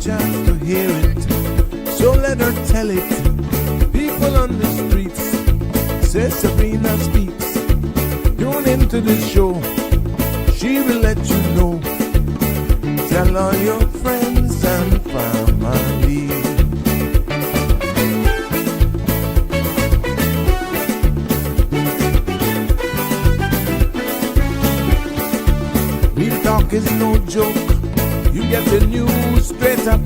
chance to hear it, so let her tell it. People on the streets say Sabrina speaks. Tune into the show, she will let you know. Tell all your friends and family. Real talk is no joke. You get the news straight up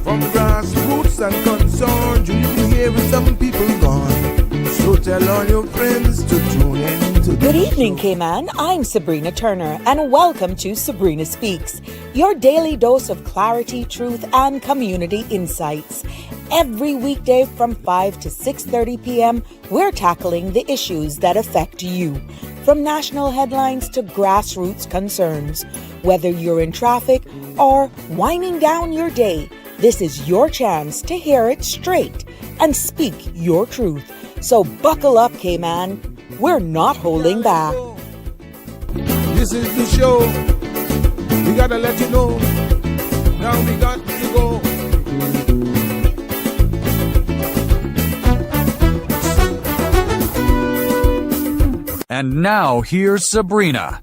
from grassroots and concerns. You hear some people gone. So tell all your friends to tune in to the Good evening, show. Cayman. I'm Sabrina Turner, and welcome to Sabrina Speaks, your daily dose of clarity, truth, and community insights. Every weekday from 5 to 6:30 p.m., we're tackling the issues that affect you, from national headlines to grassroots concerns. Whether you're in traffic or winding down your day, this is your chance to hear it straight and speak your truth. So buckle up, Cayman. We're not holding back. This is the show. We gotta let you know. Now we got to go. And now here's Sabrina.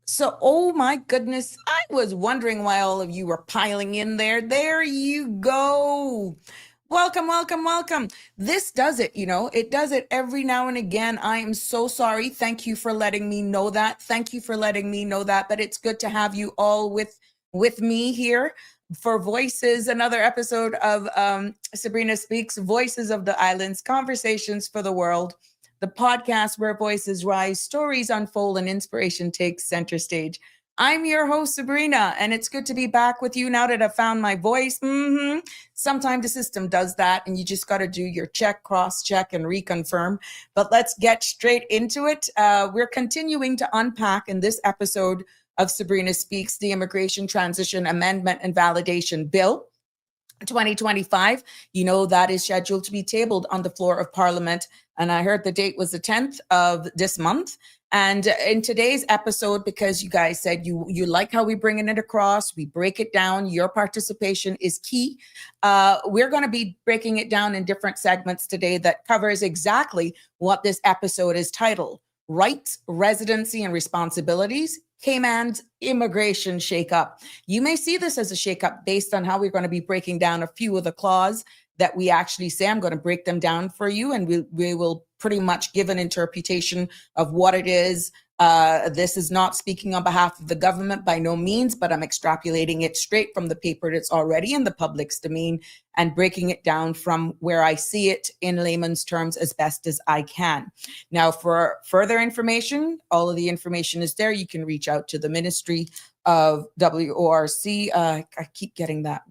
So, oh my goodness, I was wondering why all of you were piling in there. There you go. Welcome, welcome, welcome. This does it, it does it every now and again. I am so sorry. Thank you for letting me know that. Thank you for letting me know that. But it's good to have you all with me here for Voices, another episode of Sabrina Speaks, Voices of the Islands, Conversations for the World, the podcast where voices rise, stories unfold, and inspiration takes center stage. I'm your host, Sabrina, and it's good to be back with you now that I've found my voice. Sometimes the system does that, and you just got to do your check, cross-check, and reconfirm. But let's get straight into it. We're continuing to unpack in this episode of Sabrina Speaks, the Immigration Transition Amendment and Validation Bill 2025. That is scheduled to be tabled on the floor of Parliament. And I heard the date was the 10th of this month. And in today's episode, because you guys said you like how we bringing it across, we break it down, your participation is key. We're going to be breaking it down in different segments today that covers exactly what this episode is titled: Rights, Residency, and Responsibilities, Cayman's Immigration Shakeup. You may see this as a shakeup based on how we're going to be breaking down a few of the clauses that we actually say. I'm going to break them down for you, and we will pretty much give an interpretation of what it is. This is not speaking on behalf of the government by no means, but I'm extrapolating it straight from the paper that's already in the public's domain and breaking it down from where I see it in layman's terms as best as I can. Now, for further information, all of the information is there. You can reach out to the Ministry of WORC. I keep getting that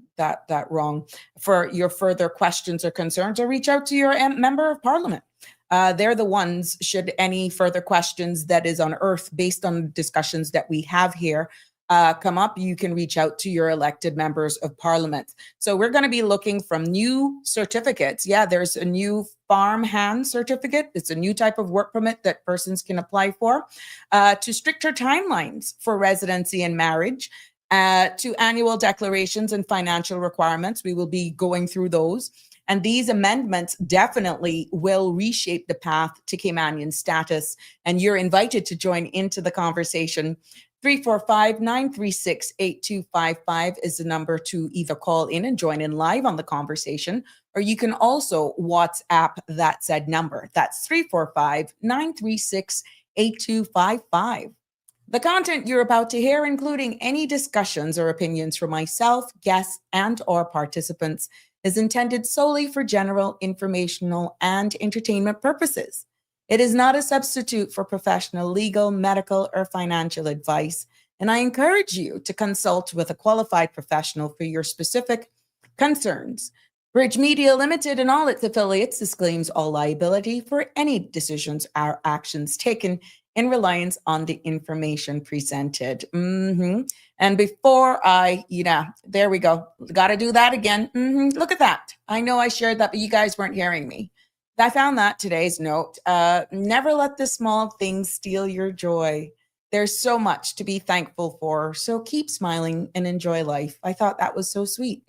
wrong. For your further questions or concerns, or reach out to your member of Parliament. They're the ones, should any further questions that is unearthed based on discussions that we have here come up, you can reach out to your elected members of Parliament. So we're going to be looking from new certificates. Yeah, there's a new farmhands certificate. It's a new type of work permit that persons can apply for, to stricter timelines for residency and marriage, to annual declarations and financial requirements. We will be going through those. And these amendments definitely will reshape the path to Caymanian status. And you're invited to join into the conversation. 345-936-8255 is the number to either call in and join in live on the conversation, or you can also WhatsApp that said number. That's 345-936-8255. The content you're about to hear, including any discussions or opinions from myself, guests, and or participants, is intended solely for general, informational, and entertainment purposes. It is not a substitute for professional legal, medical, or financial advice, and I encourage you to consult with a qualified professional for your specific concerns. Bridge Media Limited and all its affiliates disclaims all liability for any decisions or actions taken in reliance on the information presented. And before there we go. Got to do that again. Look at that. I know I shared that, but you guys weren't hearing me. I found that today's note. Never let the small things steal your joy. There's so much to be thankful for. So keep smiling and enjoy life. I thought that was so sweet.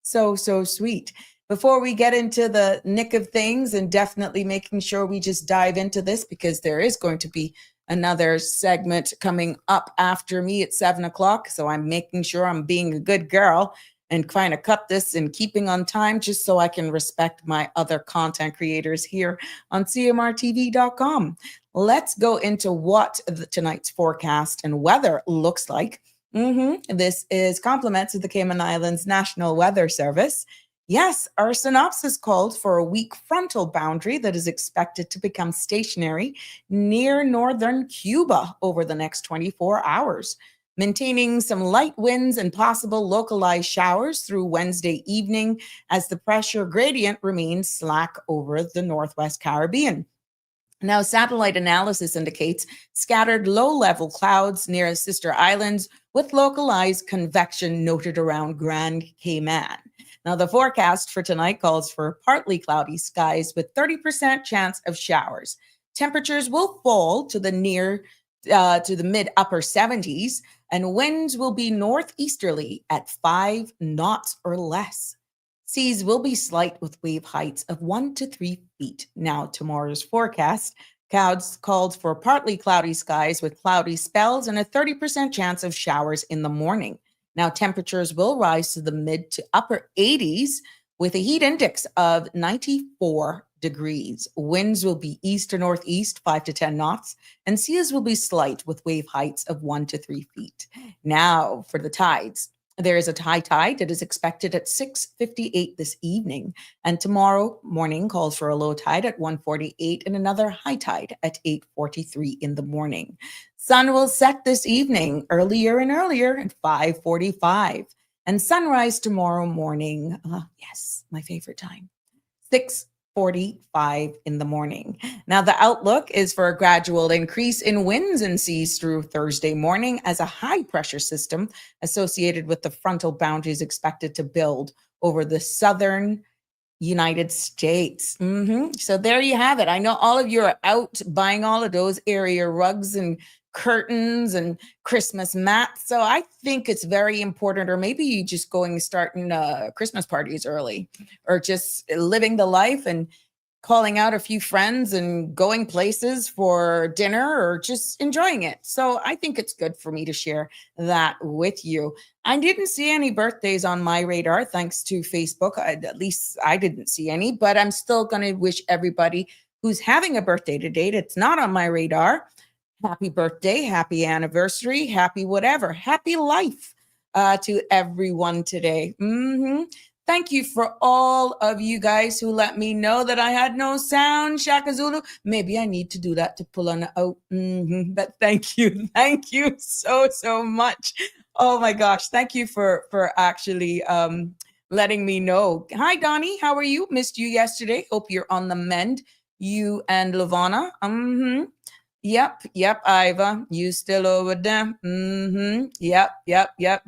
So sweet. Before we get into the nick of things and definitely making sure we just dive into this, because there is going to be another segment coming up after me at 7:00. So I'm making sure I'm being a good girl and kind of cut this and keeping on time just so I can respect my other content creators here on cmrtv.com. Let's go into what tonight's forecast and weather looks like. This is compliments of the Cayman Islands National Weather Service. Yes, our synopsis called for a weak frontal boundary that is expected to become stationary near northern Cuba over the next 24 hours, maintaining some light winds and possible localized showers through Wednesday evening as the pressure gradient remains slack over the Northwest Caribbean. Now, satellite analysis indicates scattered low-level clouds near sister islands with localized convection noted around Grand Cayman. Now, the forecast for tonight calls for partly cloudy skies with 30% chance of showers. Temperatures will fall to the mid-upper 70s, and winds will be northeasterly at 5 knots or less. Seas will be slight with wave heights of 1 to 3 feet. Now, tomorrow's forecast Clouds called for partly cloudy skies with cloudy spells and a 30% chance of showers in the morning. Now, temperatures will rise to the mid to upper 80s with a heat index of 94 degrees. Winds will be east to northeast, 5 to 10 knots, and seas will be slight with wave heights of 1 to 3 feet. Now, for the tides. There is a high tide that is expected at 6:58 this evening, and tomorrow morning calls for a low tide at 1:48 and another high tide at 8:43 in the morning. Sun will set this evening earlier and earlier at 5:45, and sunrise tomorrow morning. Yes, my favorite time, 6:45 in the morning. Now, the outlook is for a gradual increase in winds and seas through Thursday morning as a high pressure system associated with the frontal boundaries expected to build over the southern United States. So there you have it. I know all of you are out buying all of those area rugs and curtains and Christmas mats. So I think it's very important, or maybe you just going starting Christmas parties early, or just living the life and calling out a few friends and going places for dinner or just enjoying it. So I think it's good for me to share that with you. I didn't see any birthdays on my radar, thanks to Facebook. At least I didn't see any, but I'm still going to wish everybody who's having a birthday today that's not on my radar, happy birthday, happy anniversary, happy whatever, happy life to everyone today. Thank you for all of you guys who let me know that I had no sound, Shaka Zulu. Maybe I need to do that to pull on it out. But thank you. Thank you so much. Oh my gosh. Thank you for actually letting me know. Hi, Donnie. How are you? Missed you yesterday. Hope you're on the mend. You and Lavana. Yep, Iva, you still over there? Yep.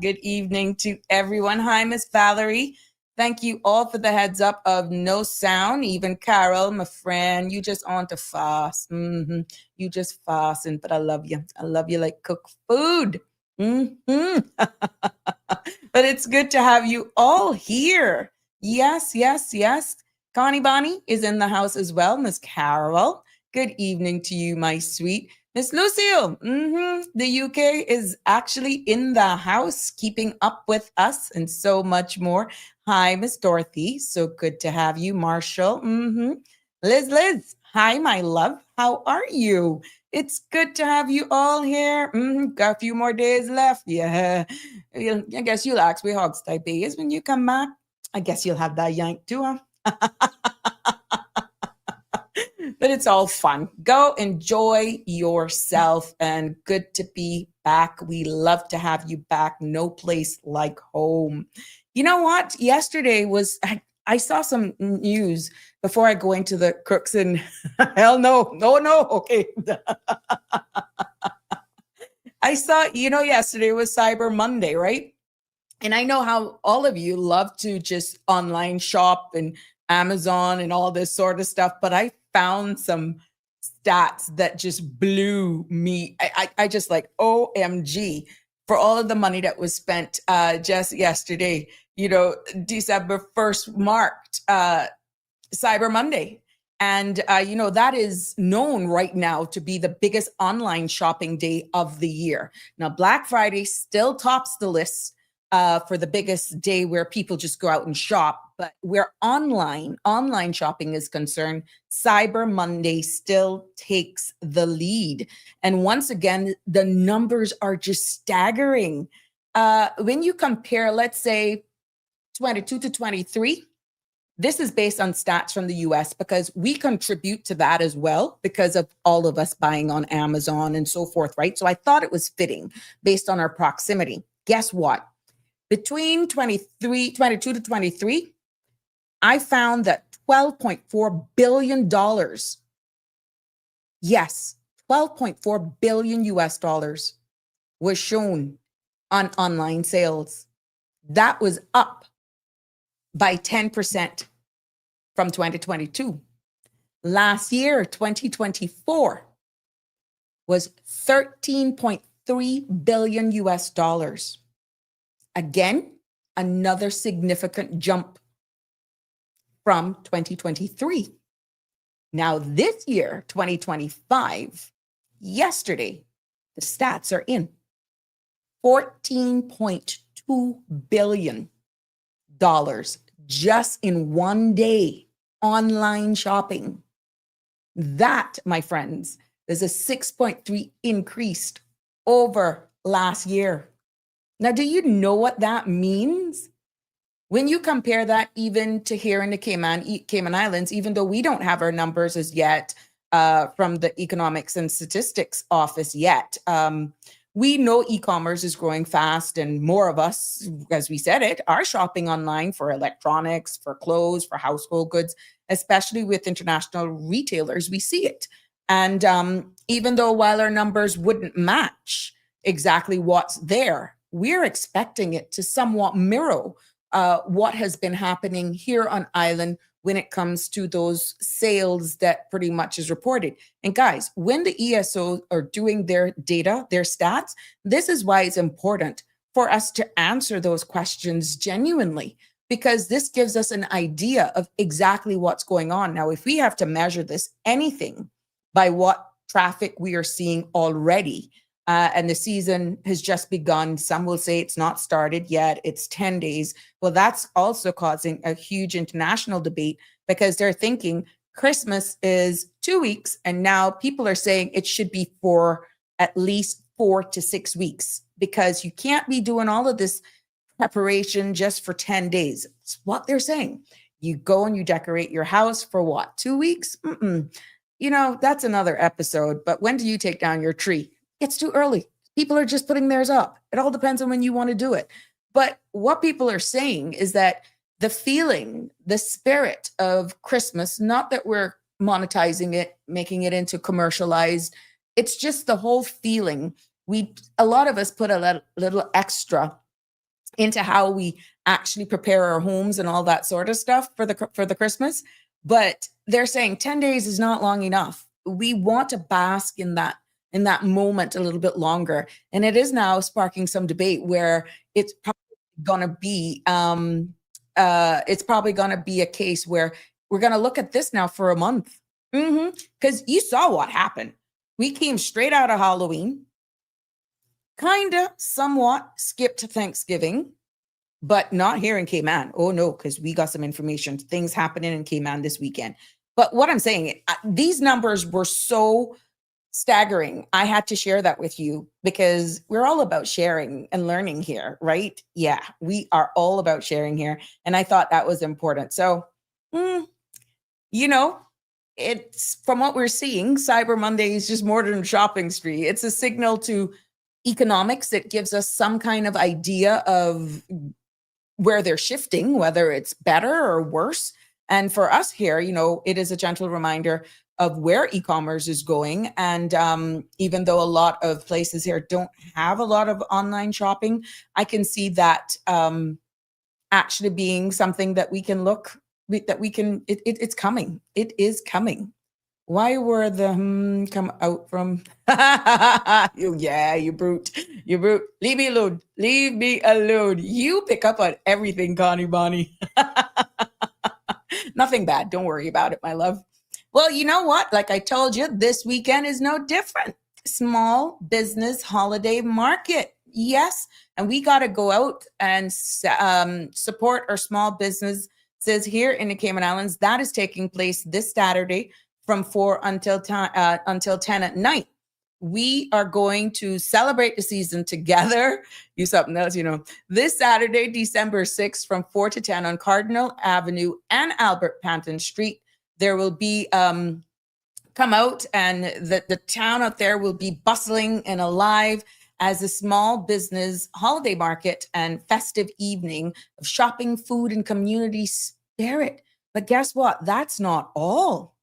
Good evening to everyone. Hi, Miss Valerie. Thank you all for the heads up of no sound. Even Carol, my friend, you just on to fast. You just fasting, but I love you. I love you like cook food. But it's good to have you all here. Yes. Connie Bonnie is in the house as well. Miss Carol. Good evening to you, my sweet Miss Lucille. The UK is actually in the house, keeping up with us and so much more. Hi, Miss Dorothy. So good to have you, Marshall. Liz. Hi, my love. How are you? It's good to have you all here. Got a few more days left. Yeah. I guess you'll ask me hogs type is when you come back. I guess you'll have that yank too, huh? But it's all fun. Go enjoy yourself, and good to be back. We love to have you back. No place like home. You know what? Yesterday was, I saw some news before I go into the crooks and hell no. Okay. I saw, yesterday was Cyber Monday, right? And I know how all of you love to just online shop and Amazon and all this sort of stuff, but I found some stats that just blew me. I just like, OMG, for all of the money that was spent just yesterday. December 1st marked Cyber Monday. And, that is known right now to be the biggest online shopping day of the year. Now, Black Friday still tops the list for the biggest day where people just go out and shop. But where online shopping is concerned, Cyber Monday still takes the lead. And once again, the numbers are just staggering. When you compare, let's say, 22 to 23, this is based on stats from the US because we contribute to that as well because of all of us buying on Amazon and so forth, right? So I thought it was fitting based on our proximity. Guess what? Between 22 to 23, I found that $12.4 billion, yes, $12.4 billion US dollars was shown on online sales. That was up by 10% from 2022. Last year, 2024, was $13.3 billion US dollars. Again, another significant jump from 2023. Now, this year, 2025, yesterday, the stats are in. $14.2 billion just in one day online shopping. That, my friends, is a 6.3 increase over last year. Now, do you know what that means? When you compare that even to here in the Cayman Islands, even though we don't have our numbers as yet from the Economics and Statistics Office yet, we know e-commerce is growing fast, and more of us, as we said it, are shopping online for electronics, for clothes, for household goods, especially with international retailers. We see it. And even though while our numbers wouldn't match exactly what's there, we're expecting it to somewhat mirror what has been happening here on island when it comes to those sales that pretty much is reported. And guys, when the ESO are doing their data, their stats, this is why it's important for us to answer those questions genuinely, because this gives us an idea of exactly what's going on. Now, if we have to measure this anything by what traffic we are seeing already, and the season has just begun. Some will say it's not started yet. It's 10 days. Well, that's also causing a huge international debate because they're thinking Christmas is 2 weeks. And now people are saying it should be for at least 4 to 6 weeks, because you can't be doing all of this preparation just for 10 days. It's what they're saying. You go and you decorate your house for what, 2 weeks? You know, that's another episode. But when do you take down your tree? It's too early. People are just putting theirs up. It all depends on when you want to do it. But what people are saying is that the feeling, the spirit of Christmas, not that we're monetizing it, making it into commercialized, it's just the whole feeling. A lot of us put a little extra into how we actually prepare our homes and all that sort of stuff for the Christmas. But they're saying 10 days is not long enough. We want to bask in that moment a little bit longer. And it is now sparking some debate where it's probably going to be a case where we're going to look at this now for a month. Because you saw what happened. We came straight out of Halloween, kind of somewhat skipped Thanksgiving, but not here in Cayman. Oh no, because we got some information, things happening in Cayman this weekend. But what I'm saying, these numbers were so staggering. I had to share that with you because we're all about sharing and learning here, right? Yeah, we are all about sharing here. And I thought that was important. So, you know, it's from what we're seeing, Cyber Monday is just more than a shopping spree. It's a signal to economics that gives us some kind of idea of where they're shifting, whether it's better or worse. And for us here, you know, it is a gentle reminder of where e-commerce is going. And even though a lot of places here don't have a lot of online shopping, I can see that actually being something that we can it's coming. It is coming. Why were the come out from? You brute. Leave me alone. Leave me alone. You pick up on everything, Connie Bonnie. Nothing bad. Don't worry about it, my love. Well, you know what? Like I told you, this weekend is no different. Small business holiday market. Yes. And we got to go out and support our small businesses here in the Cayman Islands. That is taking place this Saturday from 4 until 10 at night. We are going to celebrate the season together. You something else, you know. This Saturday, December 6th, from 4 to 10 on Cardinal Avenue and Albert Panton Street. There will be come out, and the town out there will be bustling and alive as a small business holiday market and festive evening of shopping, food, and community spirit. But guess what? That's not all.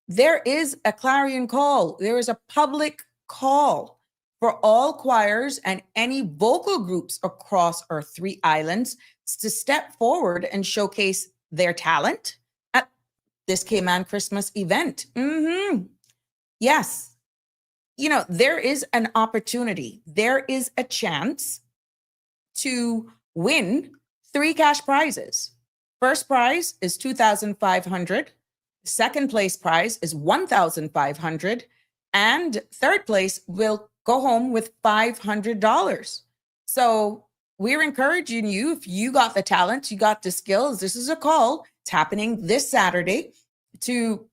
There is a clarion call. There is a public call for all choirs and any vocal groups across our 3 islands to step forward and showcase their talent at this Cayman Christmas event. Yes. You know, there is an opportunity. There is a chance to win 3 cash prizes. First prize is $2,500. Second place prize is $1,500, and third place will go home with $500. So we're encouraging you, if you got the talent, you got the skills, this is a call. It's happening this Saturday to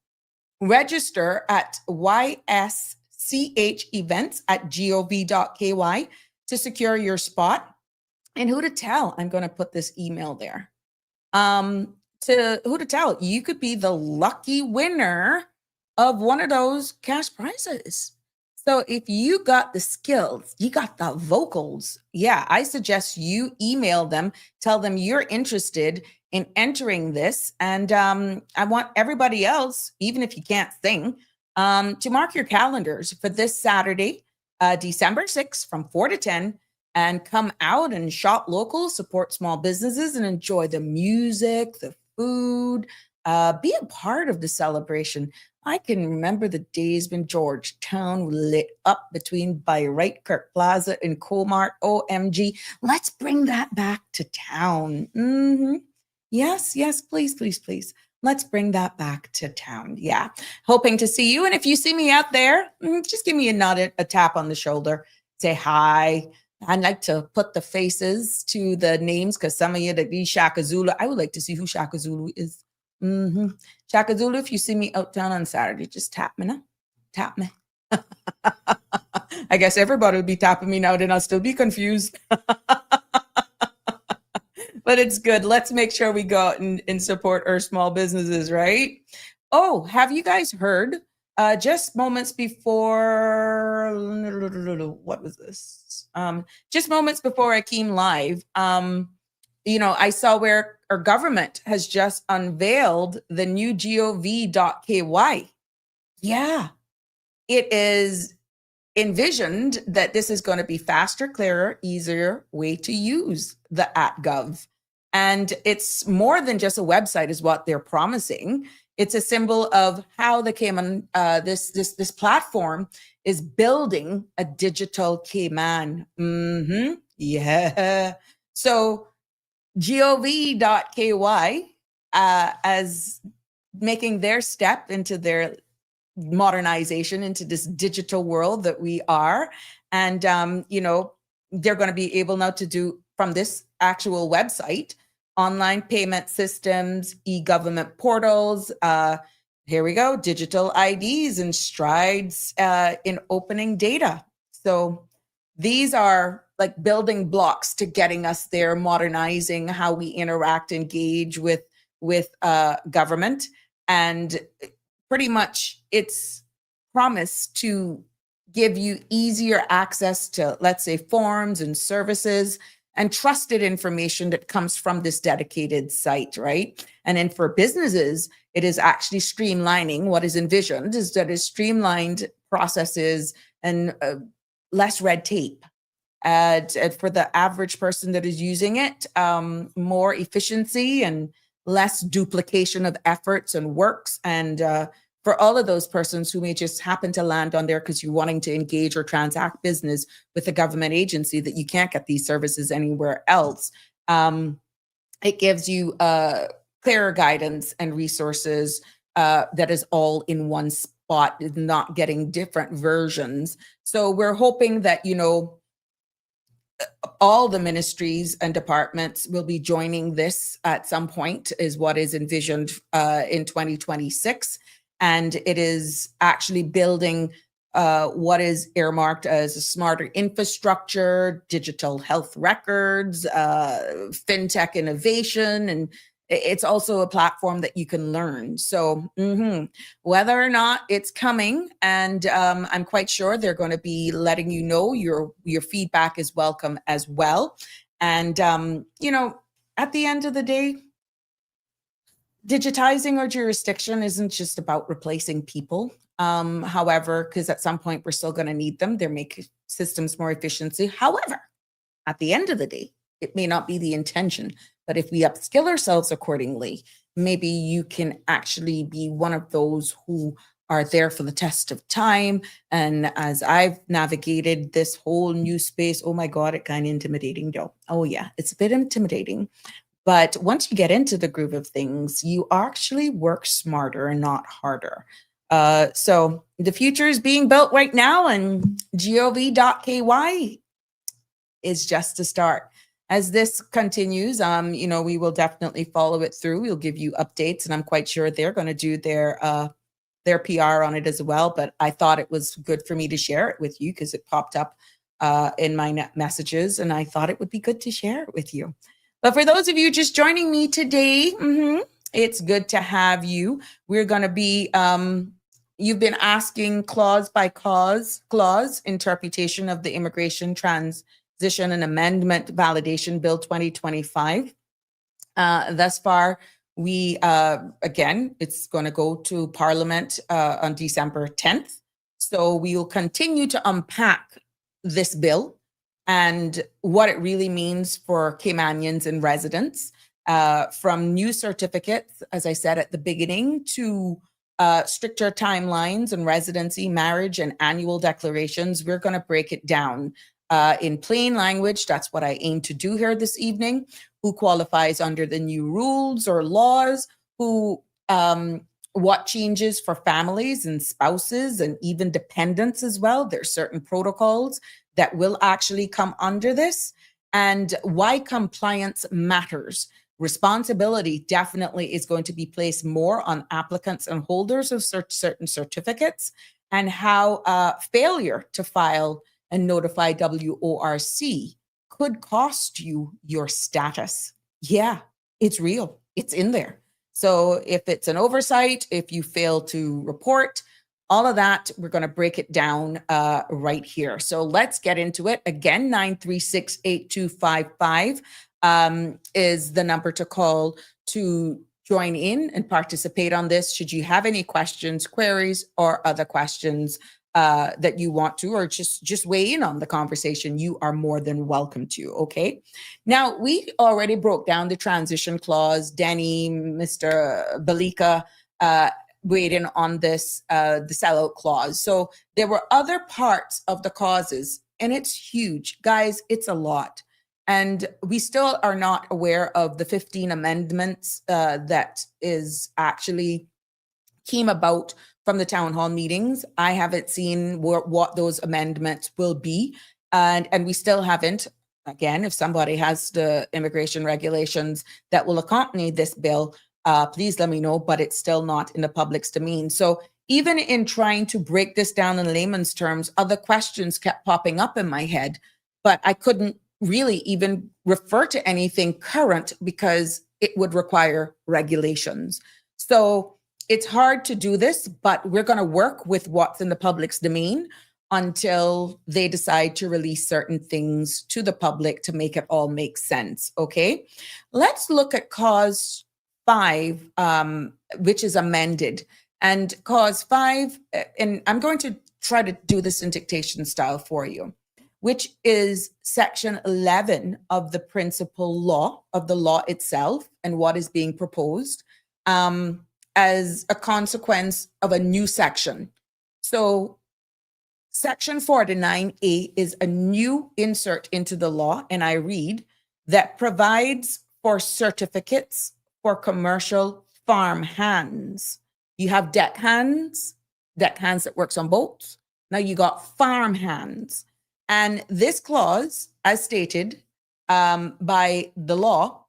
register at yschevents@gov.ky to secure your spot. And who to tell? I'm going to put this email there. To who to tell? You could be the lucky winner of one of those cash prizes. So if you got the skills, you got the vocals, yeah, I suggest you email them, tell them you're interested in entering this. And I want everybody else, even if you can't sing, to mark your calendars for this Saturday, December 6th from 4 to 10, and come out and shop local, support small businesses, and enjoy the music, the food, be a part of the celebration. I can remember the days when Georgetown lit up between Bayreuth, Kirk Plaza, and Colmart. OMG. Let's bring that back to town. Yes, please, please, please. Let's bring that back to town. Yeah. Hoping to see you. And if you see me out there, just give me a nod, a tap on the shoulder. Say hi. I'd like to put the faces to the names because some of you that be Shaka Zulu. I would like to see who Shaka Zulu is. Shaka Zulu, if you see me out town on Saturday, just tap me now. Tap me. I guess everybody would be tapping me now, then I'll still be confused. But it's good. Let's make sure we go out and support our small businesses, right? Oh, have you guys heard? Just moments before, what was this? Just moments before I came live, I saw where our government has just unveiled the new gov.ky. Yeah, it is envisioned that this is going to be faster, clearer, easier way to use the @gov. And it's more than just a website is what they're promising. It's a symbol of how the Cayman, this platform is building a digital Cayman. Yeah. So gov.ky as making their step into their modernization into this digital world that we are. And, they're going to be able now to do from this actual website, online payment systems, e-government portals, here we go, digital IDs and strides in opening data. So these are like building blocks to getting us there, modernizing how we interact, engage with government. And pretty much it's promised to give you easier access to, let's say, forms and services and trusted information that comes from this dedicated site, right? And then for businesses, it is actually streamlining. What is envisioned is that it's streamlined processes and less red tape. And for the average person that is using it, more efficiency and less duplication of efforts and works. And for all of those persons who may just happen to land on there because you're wanting to engage or transact business with a government agency that you can't get these services anywhere else, it gives you clearer guidance and resources that is all in one spot, not getting different versions. So we're hoping that, all the ministries and departments will be joining this at some point, is what is envisioned in 2026. And it is actually building what is earmarked as a smarter infrastructure, digital health records, fintech innovation, and it's also a platform that you can learn. So whether or not it's coming, and I'm quite sure they're going to be letting you know, your feedback is welcome as well. And, at the end of the day, digitizing our jurisdiction isn't just about replacing people. However, because at some point we're still going to need them, they make systems more efficiency. However, at the end of the day, it may not be the intention, but if we upskill ourselves accordingly, maybe you can actually be one of those who are there for the test of time. And as I've navigated this whole new space, oh my God, it's kind of intimidating though. Oh yeah, it's a bit intimidating. But once you get into the groove of things, you actually work smarter and not harder. So the future is being built right now, and gov.ky is just a start. As this continues, we will definitely follow it through. We'll give you updates, and I'm quite sure they're going to do their PR on it as well. But I thought it was good for me to share it with you because it popped up in my messages, and I thought it would be good to share it with you. But for those of you just joining me today, it's good to have you. We're going to be, you've been asking clause by clause interpretation of the Immigration Transition and Amendment Validation Bill 2025. Thus far, we, again, it's going to go to Parliament on December 10th. So we will continue to unpack this bill and what it really means for Caymanians and residents, from new certificates, as I said at the beginning, to stricter timelines and residency, marriage, and annual declarations. We're going to break it down in plain language. That's what I aim to do here this evening. Who qualifies under the new rules or laws, what changes for families and spouses and even dependents as well. There's certain protocols that will actually come under this, and why compliance matters. Responsibility definitely is going to be placed more on applicants and holders of certain certificates, and how failure to file and notify WORC could cost you your status. Yeah, it's real. It's in there. So if it's an oversight, if you fail to report, all of that, we're going to break it down right here. So let's get into it. Again, 936-8255 is the number to call to join in and participate on this. Should you have any questions, queries, or other questions that you want to, or just weigh in on the conversation, you are more than welcome to, okay? Now, we already broke down the transition clause. Denny, Mr. Balika, weighed in on this, the sellout clause. So there were other parts of the causes, and it's huge. Guys, it's a lot. And we still are not aware of the 15 amendments that is actually came about from the town hall meetings. I haven't seen what those amendments will be. And we still haven't. Again, if somebody has the immigration regulations that will accompany this bill, please let me know, but it's still not in the public's domain. So even in trying to break this down in layman's terms, other questions kept popping up in my head, but I couldn't really even refer to anything current because it would require regulations. So it's hard to do this, but we're going to work with what's in the public's domain until they decide to release certain things to the public to make it all make sense, okay? Let's look at cause 5, which is amended. And cause 5, and I'm going to try to do this in dictation style for you, which is section 11 of the principal law of the law itself and what is being proposed as a consequence of a new section. So section 49A is a new insert into the law, and I read, that provides for certificates for commercial farm hands. You have deck hands that works on boats. Now you got farm hands. And this clause, as stated by the law,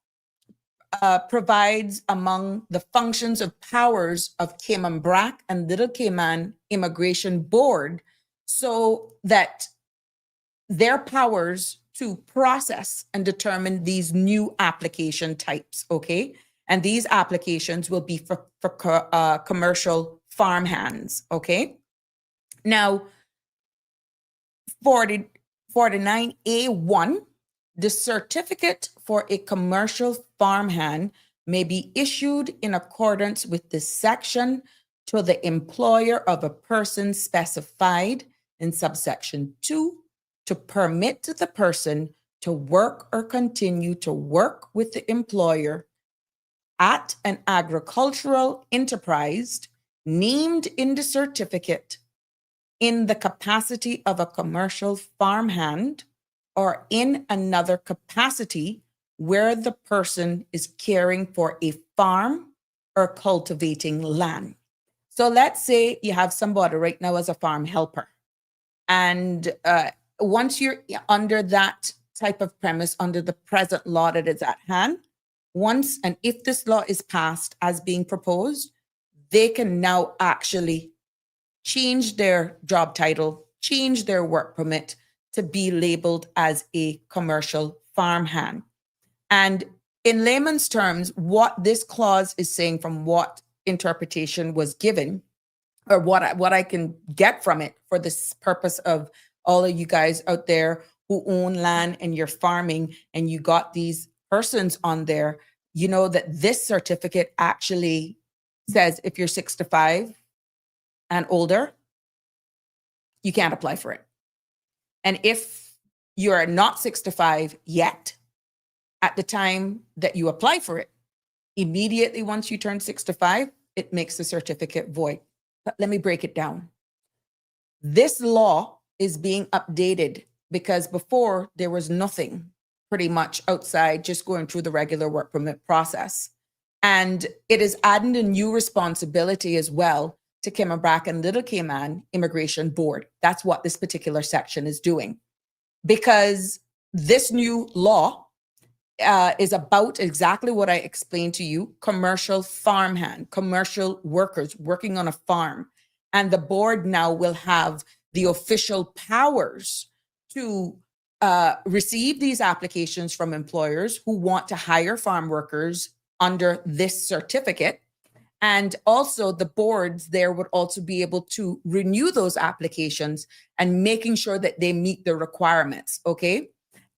provides among the functions of powers of Cayman Brac and Little Cayman Immigration Board, so that their powers to process and determine these new application types, okay? And these applications will be for commercial farm hands, okay? Now, 49A1, the certificate for a commercial farmhand may be issued in accordance with this section to the employer of a person specified in subsection 2 to permit the person to work or continue to work with the employer at an agricultural enterprise named in the certificate in the capacity of a commercial farmhand or in another capacity where the person is caring for a farm or cultivating land. So let's say you have somebody right now as a farm helper. And once you're under that type of premise, under the present law that is at hand, once and if this law is passed as being proposed, they can now actually change their job title, change their work permit to be labeled as a commercial farmhand. And in layman's terms, what this clause is saying from what interpretation was given, or what I can get from it for this purpose of all of you guys out there who own land and you're farming and you got these persons on there, you know that this certificate actually says if you're 65 and older, you can't apply for it. And if you're not 65 yet, at the time that you apply for it, immediately once you turn 65, it makes the certificate void. But let me break it down. This law is being updated because before there was nothing pretty much outside just going through the regular work permit process. And it is adding a new responsibility as well to Cayman and Little Cayman Immigration Board. That's what this particular section is doing. Because this new law is about exactly what I explained to you: commercial farmhand, commercial workers working on a farm. And the board now will have the official powers to receive these applications from employers who want to hire farm workers under this certificate. And also the boards there would also be able to renew those applications and making sure that they meet the requirements, okay?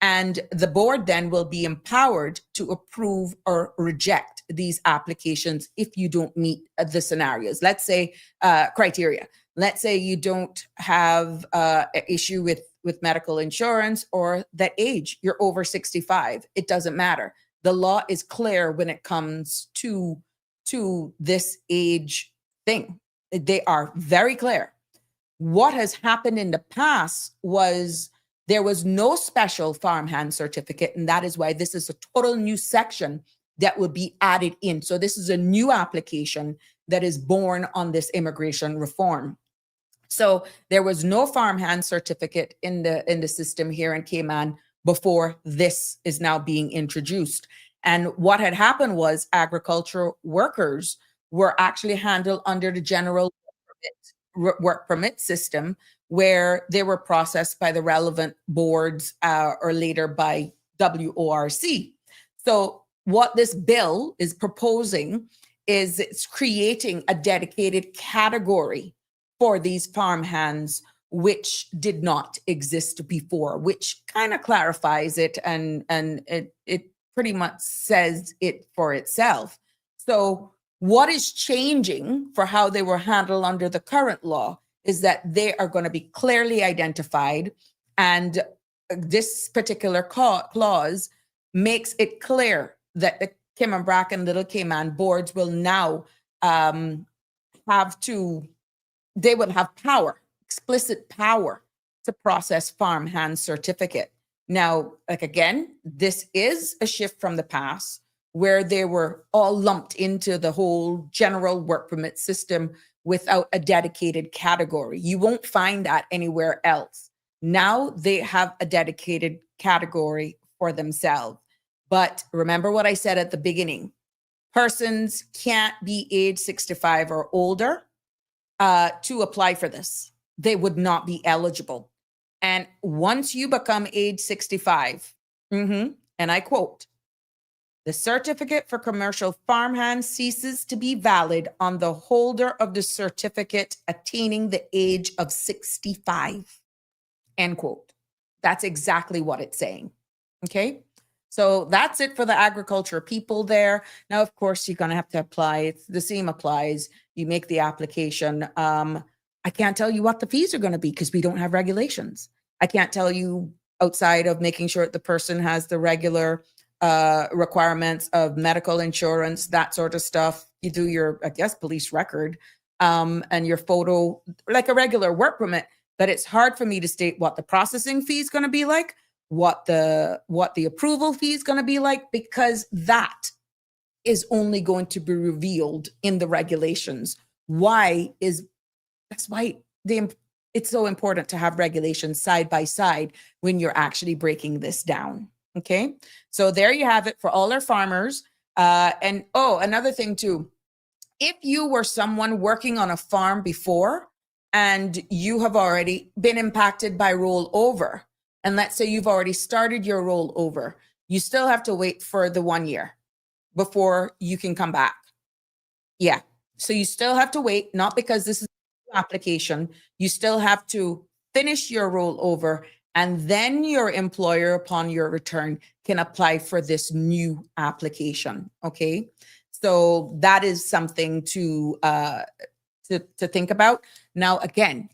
And the board then will be empowered to approve or reject these applications if you don't meet the scenarios. Let's say criteria. Let's say you don't have an issue with medical insurance or that age, you're over 65. It doesn't matter. The law is clear when it comes to this age thing. They are very clear. What has happened in the past was there was no special farmhand certificate, and that is why this is a total new section that will be added in. So this is a new application that is born on this immigration reform. So there was no farmhand certificate in the system here in Cayman before this is now being introduced. And what had happened was agricultural workers were actually handled under the general work permit system, where they were processed by the relevant boards or later by WORC. So what this bill is proposing is it's creating a dedicated category for these farmhands, which did not exist before, which kind of clarifies it and it pretty much says it for itself. So what is changing for how they were handled under the current law is that they are going to be clearly identified. And this particular clause makes it clear that the Cayman and Little Cayman boards will now they will have power, explicit power to process farmhand certificate. Now, like again, this is a shift from the past where they were all lumped into the whole general work permit system without a dedicated category. You won't find that anywhere else. Now they have a dedicated category for themselves. But remember what I said at the beginning, persons can't be age 65 or older to apply for this. They would not be eligible. And once you become age 65, and I quote, the certificate for commercial farmhand ceases to be valid on the holder of the certificate attaining the age of 65, end quote. That's exactly what it's saying, okay? So that's it for the agriculture people there. Now, of course, you're going to have to apply. The same applies. You make the application. I can't tell you what the fees are going to be because we don't have regulations. I can't tell you outside of making sure the person has the regular requirements of medical insurance, that sort of stuff. You do your, I guess, police record and your photo, like a regular work permit. But it's hard for me to state what the processing fee is going to be like what the approval fee is going to be like, because that is only going to be revealed in the regulations. That's why it's so important to have regulations side by side when you're actually breaking this down. Okay, so there you have it for all our farmers. And another thing too, if you were someone working on a farm before and you have already been impacted by rollover, and let's say you've already started your rollover, you still have to wait for the 1 year before you can come back. Yeah. So you still have to wait, not because this is an application. You still have to finish your rollover, and then your employer, upon your return, can apply for this new application. Okay. So that is something to think about. Now, again,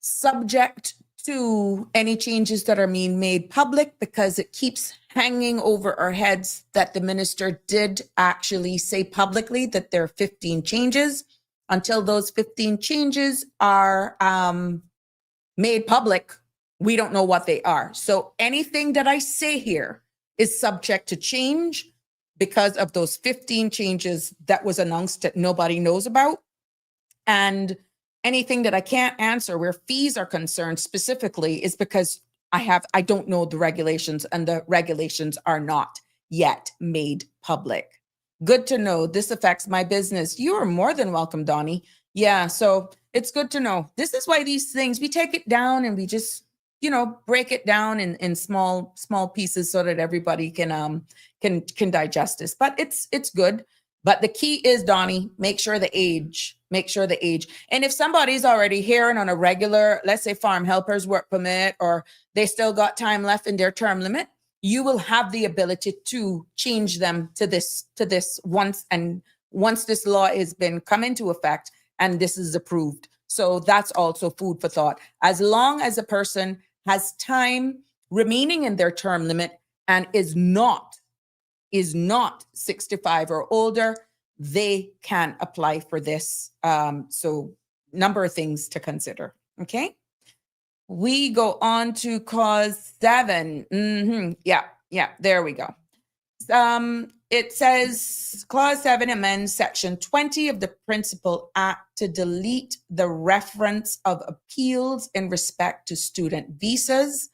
subject to any changes that are being made public, because it keeps hanging over our heads that the minister did actually say publicly that there are 15 changes. Until those 15 changes are made public, we don't know what they are. So anything that I say here is subject to change because of those 15 changes that was announced that nobody knows about. And anything that I can't answer where fees are concerned specifically is because I don't know the regulations, and the regulations are not yet made public. Good to know. This affects my business. You are more than welcome, Donnie. Yeah, so it's good to know. This is why these things, we take it down and we just, break it down in small pieces so that everybody can digest this. But it's good. But the key is, Donnie, make sure the age. And if somebody's already here and on a regular, let's say farm helpers work permit, or they still got time left in their term limit, you will have the ability to change them to this once this law has been come into effect and this is approved. So that's also food for thought. As long as a person has time remaining in their term limit and is not 65 or older, they can apply for this. So number of things to consider. Okay. We go on to clause 7. Yeah, there we go. It says clause 7 amends section 20 of the Principal Act to delete the reference of appeals in respect to student visas,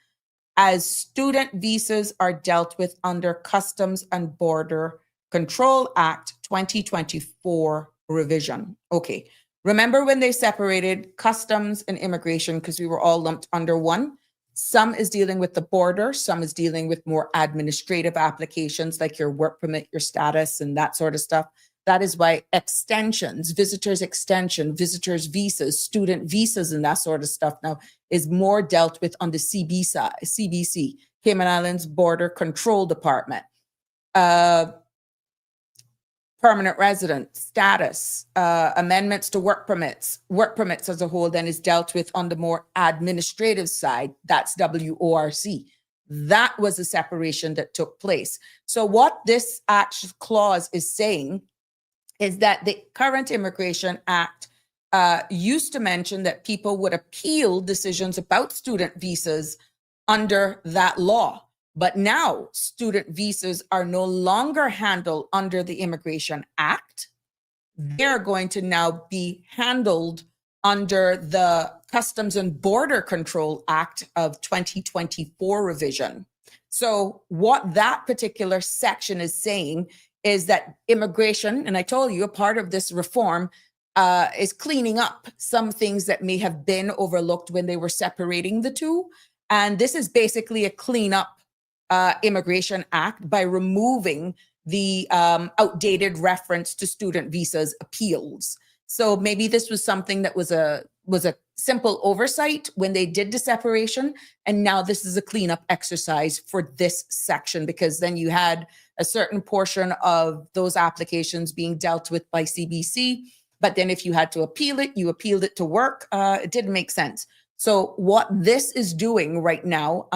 as student visas are dealt with under Customs and Border Control Act 2024 revision. Okay. Remember when they separated customs and immigration, because we were all lumped under one? Some is dealing with the border, some is dealing with more administrative applications like your work permit, your status, and that sort of stuff. That is why extensions, visitors extension, visitors visas, student visas, and that sort of stuff now is more dealt with on the CBC, Cayman Islands Border Control Department. Permanent resident status, amendments to work permits as a whole then is dealt with on the more administrative side. That's WORC. That was a separation that took place. So what this actual clause is saying is that the current Immigration Act used to mention that people would appeal decisions about student visas under that law. But now student visas are no longer handled under the Immigration Act. They're going to now be handled under the Customs and Border Control Act of 2024 revision. So what that particular section is saying is that immigration, and I told you a part of this reform is cleaning up some things that may have been overlooked when they were separating the two. And this is basically a cleanup Immigration Act by removing the outdated reference to student visas appeals. So maybe this was something that was a simple oversight when they did the separation, and now this is a cleanup exercise for this section, because then you had a certain portion of those applications being dealt with by CBC, but then if you had to appeal it, you appealed it to work. It didn't make sense. So what this is doing right now,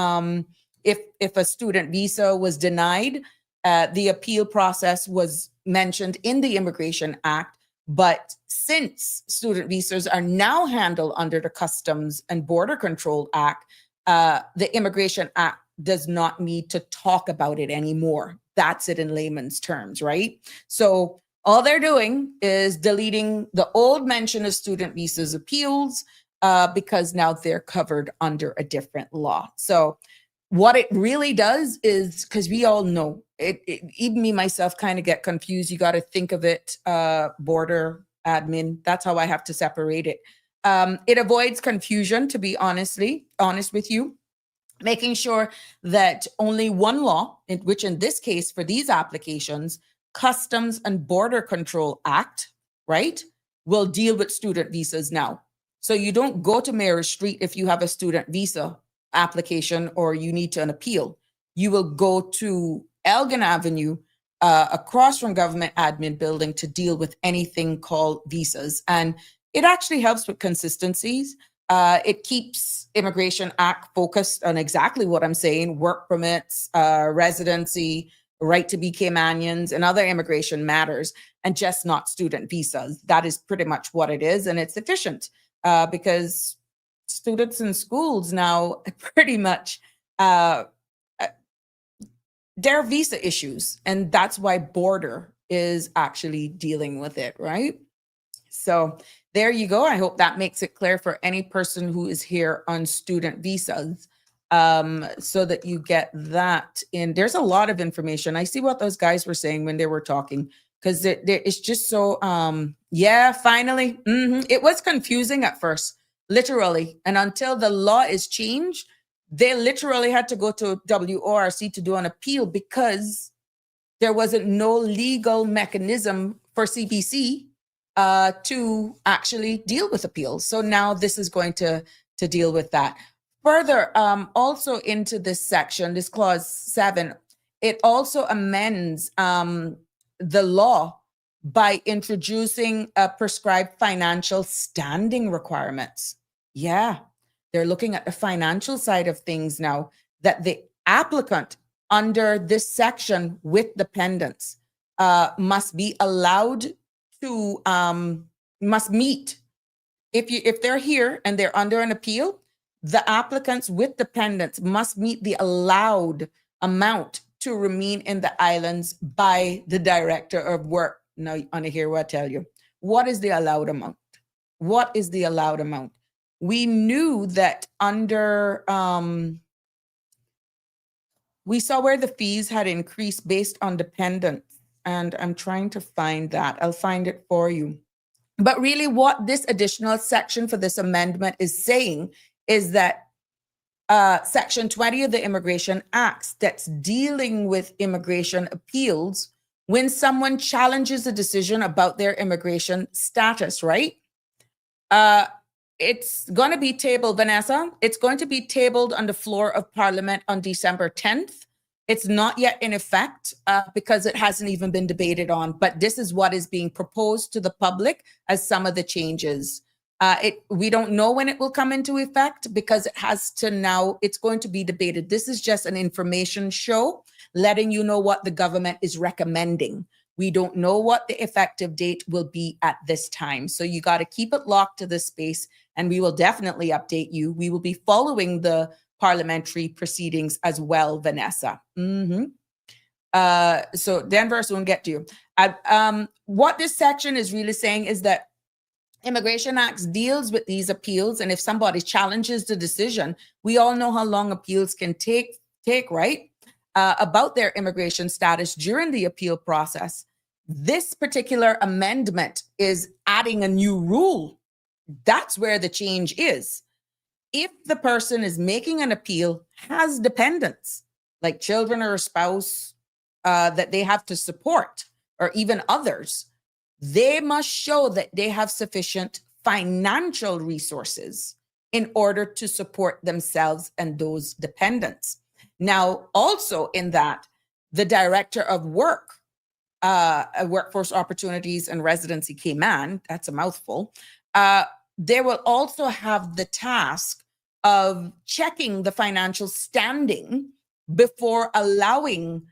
if a student visa was denied, the appeal process was mentioned in the Immigration Act. But since student visas are now handled under the Customs and Border Control Act, the Immigration Act does not need to talk about it anymore. That's it in layman's terms, right? So all they're doing is deleting the old mention of student visas appeals because now they're covered under a different law. So what it really does is, because we all know, even me myself kind of get confused. You got to think of it, border admin. That's how I have to separate it. It avoids confusion, to be honest with you, making sure that only one law, which in this case for these applications, Customs and Border Control Act, right, will deal with student visas now. So you don't go to Mayor Street if you have a student visa application or you need to an appeal. You will go to Elgin Avenue across from Government Admin Building to deal with anything called visas. And it actually helps with consistencies. It keeps Immigration Act focused on exactly what I'm saying: work permits, residency, right to be Caymanians, and other immigration matters, and just not student visas. That is pretty much what it is. And it's efficient because students in schools now pretty much, there are visa issues. And that's why border is actually dealing with it, right? So there you go. I hope that makes it clear for any person who is here on student visas, so that you get that in. There's a lot of information. I see what those guys were saying when they were talking, because it's just so, yeah, finally. It was confusing at first, literally. And until the law is changed, they literally had to go to WORC to do an appeal because there wasn't no legal mechanism for CBC to actually deal with appeals. So now this is going to deal with that. Further, also into this section, this clause 7, it also amends the law by introducing prescribed financial standing requirements. Yeah, they're looking at the financial side of things now, that the applicant under this section with dependents must be allowed to, must meet, if they're here and they're under an appeal, the applicants with dependents must meet the allowed amount to remain in the islands by the Director of Work. Now, you want to hear what I tell you. What is the allowed amount? What is the allowed amount? We knew that under, we saw where the fees had increased based on dependents, and I'm trying to find that. I'll find it for you. But really what this additional section for this amendment is saying is that Section 20 of the Immigration Acts that's dealing with immigration appeals, when someone challenges a decision about their immigration status, right? It's going to be tabled, Vanessa. It's going to be tabled on the floor of Parliament on December 10th. It's not yet in effect because it hasn't even been debated on, but this is what is being proposed to the public as some of the changes. We don't know when it will come into effect because it has to now, it's going to be debated. This is just an information show, letting you know what the government is recommending. We don't know what the effective date will be at this time. So you got to keep it locked to this space, and we will definitely update you. We will be following the parliamentary proceedings as well, Vanessa. So Denver, soon get to you. What this section is really saying is that Immigration Acts deals with these appeals, and if somebody challenges the decision, we all know how long appeals can take, right? About their immigration status during the appeal process. This particular amendment is adding a new rule. That's where the change is. If the person is making an appeal, has dependents, like children or a spouse that they have to support, or even others, they must show that they have sufficient financial resources in order to support themselves and those dependents. Now, also in that, the Director of Work, Workforce Opportunities and Residency Cayman, that's a mouthful, they will also have the task of checking the financial standing before allowing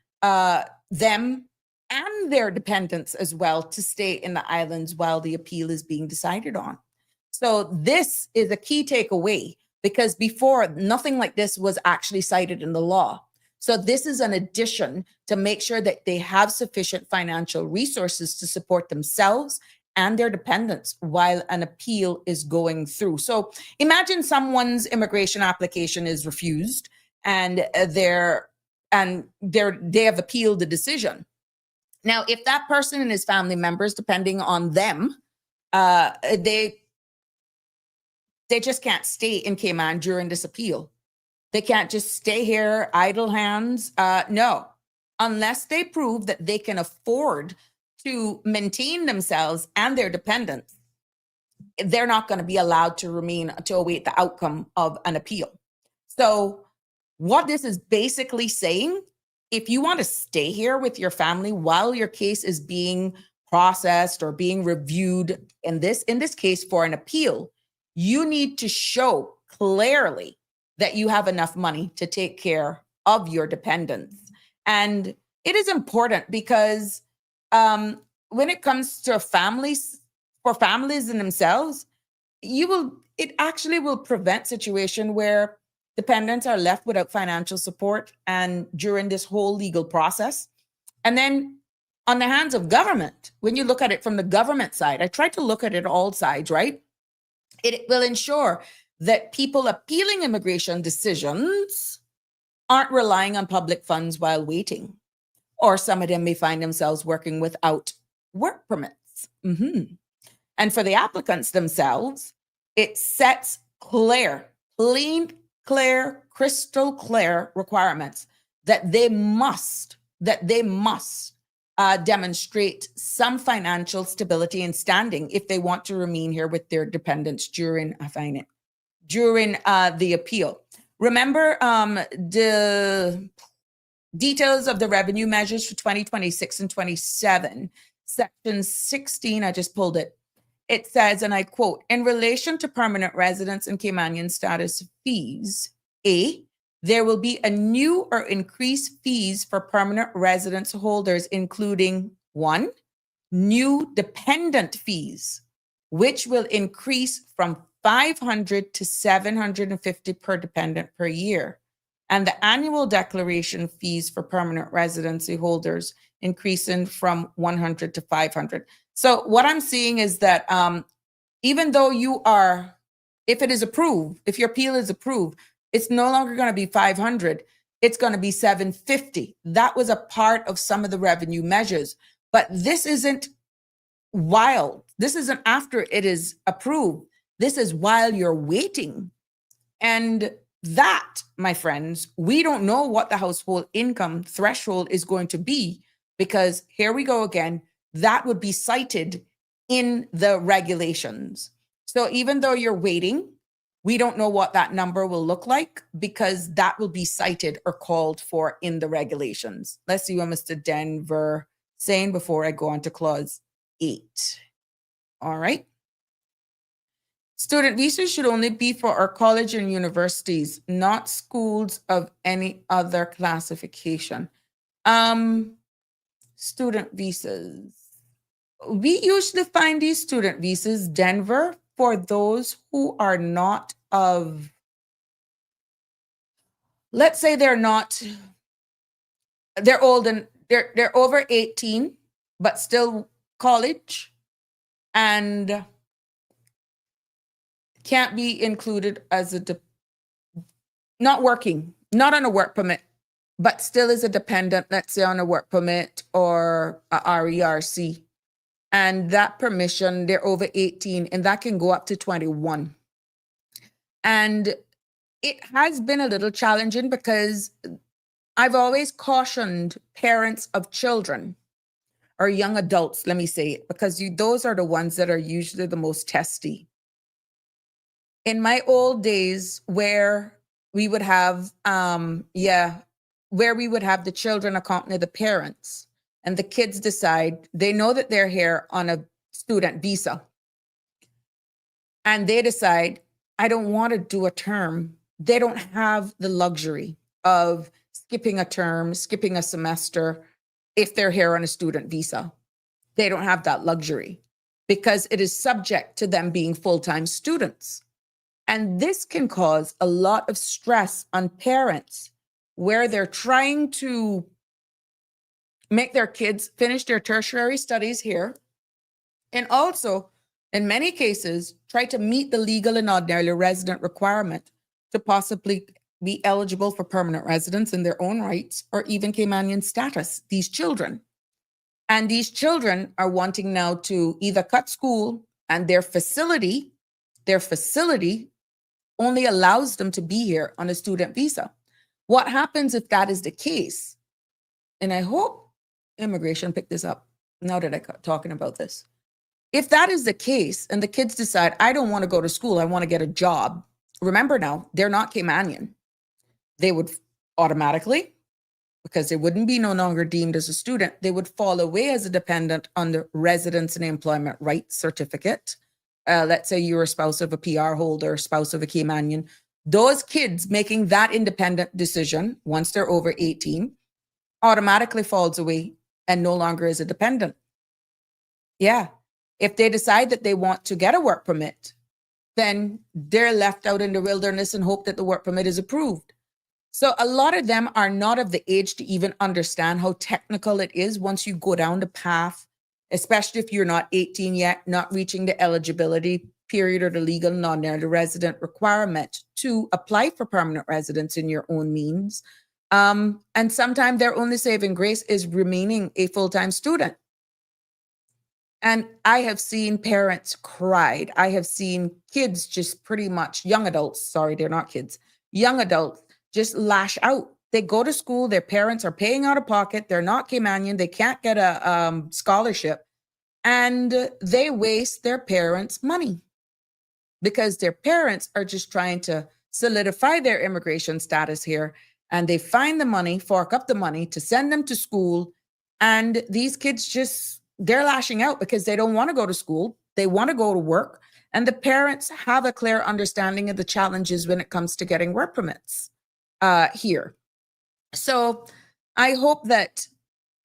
them and their dependents as well to stay in the islands while the appeal is being decided on. So this is a key takeaway because before nothing like this was actually cited in the law. So this is an addition to make sure that they have sufficient financial resources to support themselves and their dependents while an appeal is going through. So imagine someone's immigration application is refused and they have appealed the decision. Now, if that person and his family members, depending on them, they just can't stay in Cayman during this appeal. They can't just stay here idle hands. No, unless they prove that they can afford to maintain themselves and their dependents, they're not going to be allowed to remain to await the outcome of an appeal. So what this is basically saying, if you want to stay here with your family while your case is being processed or being reviewed, in this case for an appeal, you need to show clearly that you have enough money to take care of your dependents. And it is important because when it comes to families, for families in themselves, it actually will prevent situation where dependents are left without financial support and during this whole legal process. And then on the hands of government, when you look at it from the government side, I try to look at it all sides, right? It will ensure that people appealing immigration decisions aren't relying on public funds while waiting, or some of them may find themselves working without work permits. And for the applicants themselves, it sets clear, crystal clear requirements that they must demonstrate some financial stability and standing if they want to remain here with their dependents during the appeal. Remember the details of the revenue measures for 2026 and 27, section 16, I just pulled it. It says, and I quote, in relation to permanent residence and Caymanian status fees, there will be a new or increased fees for permanent residence holders, including 1, new dependent fees, which will increase from 500 to 750 per dependent per year. And the annual declaration fees for permanent residency holders increasing from 100 to 500. So what I'm seeing is that even though if it is approved, if your appeal is approved, it's no longer going to be 500. It's going to be 750. That was a part of some of the revenue measures. But this isn't while. This isn't after it is approved. This is while you're waiting. And that, my friends, we don't know what the household income threshold is going to be, because here we go again, that would be cited in the regulations. So even though you're waiting, we don't know what that number will look like, because that will be cited or called for in the regulations. Let's see what Mr. Denver saying before I go on to clause 8. All right. Student visas should only be for our college and universities, not schools of any other classification. Student visas. We usually find these student visas, Denver, for those who are not of, let's say they're old and they're over 18, but still college and can't be included as not working, not on a work permit, but still is a dependent, let's say on a work permit or a RERC. And that permission, they're over 18, and that can go up to 21. And it has been a little challenging because I've always cautioned parents of children or young adults, let me say it, because those are the ones that are usually the most testy. In my old days, where we would have, where we would have the children accompany the parents, and the kids decide, they know that they're here on a student visa. And they decide, I don't want to do a term. They don't have the luxury of skipping a term, skipping a semester, if they're here on a student visa. They don't have that luxury because it is subject to them being full-time students. And this can cause a lot of stress on parents where they're trying to make their kids finish their tertiary studies here. And also, in many cases, try to meet the legal and ordinary resident requirement to possibly be eligible for permanent residence in their own rights or even Caymanian status, these children. And these children are wanting now to either cut school, and their facility only allows them to be here on a student visa. What happens if that is the case? And I hope immigration picked this up now that I'm talking about this. If that is the case and the kids decide, I don't want to go to school, I want to get a job. Remember now, they're not Caymanian. They would automatically, because they wouldn't be no longer deemed as a student, they would fall away as a dependent on the residence and employment rights certificate. Let's say you're a spouse of a PR holder, spouse of a Caymanian. Those kids making that independent decision, once they're over 18, automatically falls away and no longer is a dependent. Yeah. If they decide that they want to get a work permit, then they're left out in the wilderness and hope that the work permit is approved. So a lot of them are not of the age to even understand how technical it is once you go down the path, especially if you're not 18 yet, not reaching the eligibility period or the legal non-ordinary resident requirement to apply for permanent residence in your own means. And sometimes their only saving grace is remaining a full-time student. And I have seen parents cried. I have seen kids just pretty much, young adults, sorry, they're not kids, young adults just lash out. They go to school, their parents are paying out of pocket, they're not Caymanian, they can't get a scholarship, and they waste their parents' money because their parents are just trying to solidify their immigration status here, and they find the money, fork up the money to send them to school, and these kids just, they're lashing out because they don't want to go to school. They want to go to work. And the parents have a clear understanding of the challenges when it comes to getting work permits here. So I hope that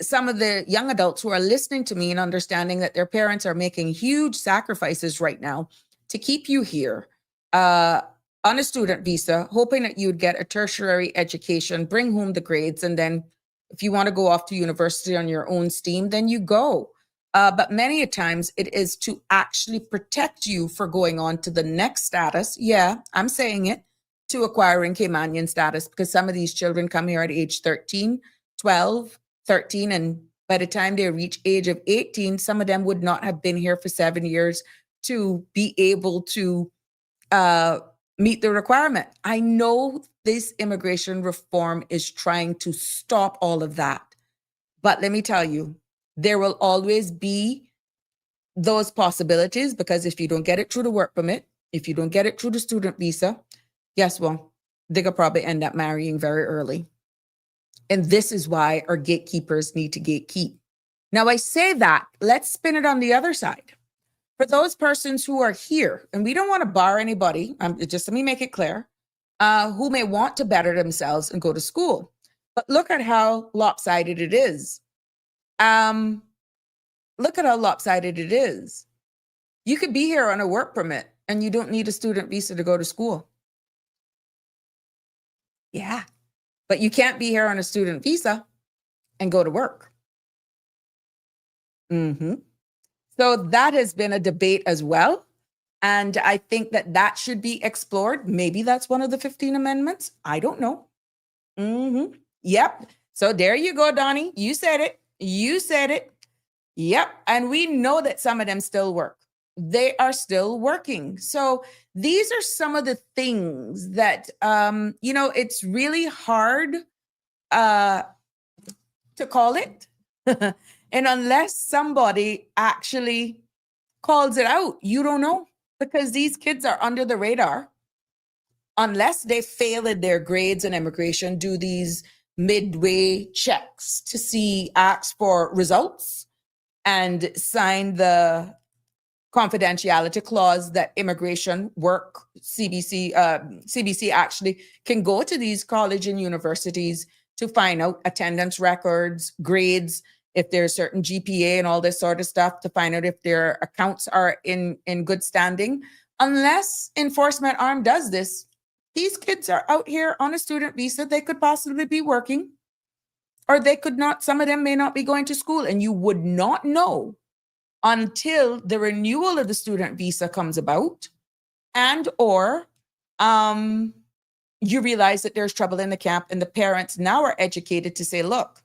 some of the young adults who are listening to me and understanding that their parents are making huge sacrifices right now to keep you here on a student visa, hoping that you'd get a tertiary education, bring home the grades, and then if you want to go off to university on your own steam, then you go. But many a times it is to actually protect you for going on to the next status. Yeah, I'm saying it, to acquiring Caymanian status, because some of these children come here at age 13, 12, 13, and by the time they reach age of 18, some of them would not have been here for 7 years to be able to meet the requirement. I know this immigration reform is trying to stop all of that. But let me tell you, there will always be those possibilities, because if you don't get it through the work permit, if you don't get it through the student visa, guess what? They could probably end up marrying very early. And this is why our gatekeepers need to gatekeep. Now, I say that, let's spin it on the other side. For those persons who are here, and we don't want to bar anybody, just let me make it clear, who may want to better themselves and go to school. But look at how lopsided it is. Look at how lopsided it is. You could be here on a work permit and you don't need a student visa to go to school. Yeah, but you can't be here on a student visa and go to work. So that has been a debate as well. And I think that that should be explored. Maybe that's one of the 15 amendments. I don't know. Yep. So there you go, Donnie. You said it. You said it. Yep. And we know that some of them still work. They are still working. So these are some of the things that, it's really hard to call it. And unless somebody actually calls it out, you don't know, because these kids are under the radar. Unless they fail in their grades and immigration, do these midway checks to see, ask for results and sign the confidentiality clause that immigration work, CBC actually can go to these college and universities to find out attendance records, grades, if there's certain GPA and all this sort of stuff, to find out if their accounts are in good standing. unless enforcement arm does this, these kids are out here on a student visa. They could possibly be working, or they could not. Some of them may not be going to school, and you would not know until the renewal of the student visa comes about, and or you realize that there's trouble in the camp, and the parents now are educated to say, look,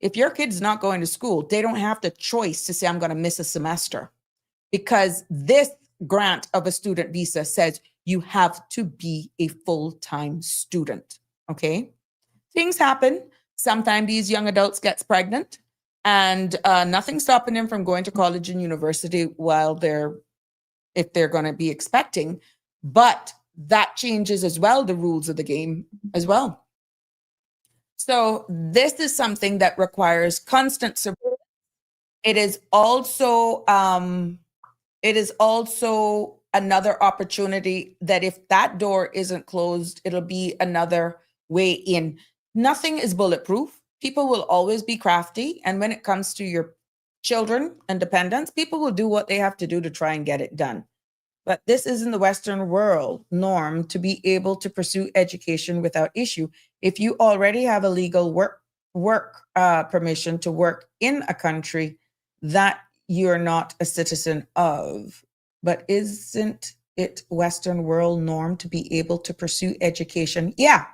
if your kid's not going to school, they don't have the choice to say, I'm going to miss a semester, because this grant of a student visa says you have to be a full-time student. Okay. Things happen. Sometimes these young adults gets pregnant, and nothing stopping them from going to college and university if they're going to be expecting. But that changes as well the rules of the game as well. So this is something that requires constant support. It is also another opportunity that if that door isn't closed, it'll be another way in. Nothing is bulletproof. People will always be crafty. And when it comes to your children and dependents, people will do what they have to do to try and get it done. But this is in the Western world norm to be able to pursue education without issue. If you already have a legal work permission to work in a country that you're not a citizen of. But isn't it Western world norm to be able to pursue education? Yeah,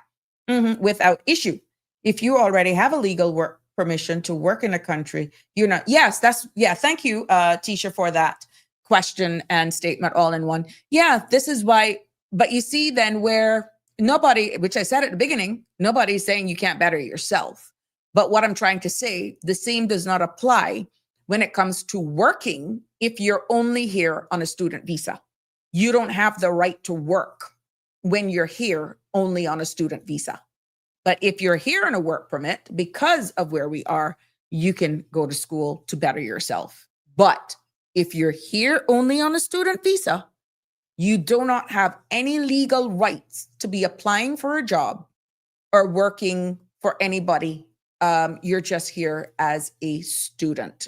without issue. If you already have a legal work permission to work in a country, you're not. Yes, thank you, Tisha, for that question and statement all in one. Yeah, this is why. But you see then where nobody, which I said at the beginning, nobody's saying you can't better yourself. But what I'm trying to say, the same does not apply when it comes to working. If you're only here on a student visa, you don't have the right to work when you're here only on a student visa. But if you're here on a work permit, because of where we are, you can go to school to better yourself. But if you're here only on a student visa, you do not have any legal rights to be applying for a job or working for anybody. You're just here as a student.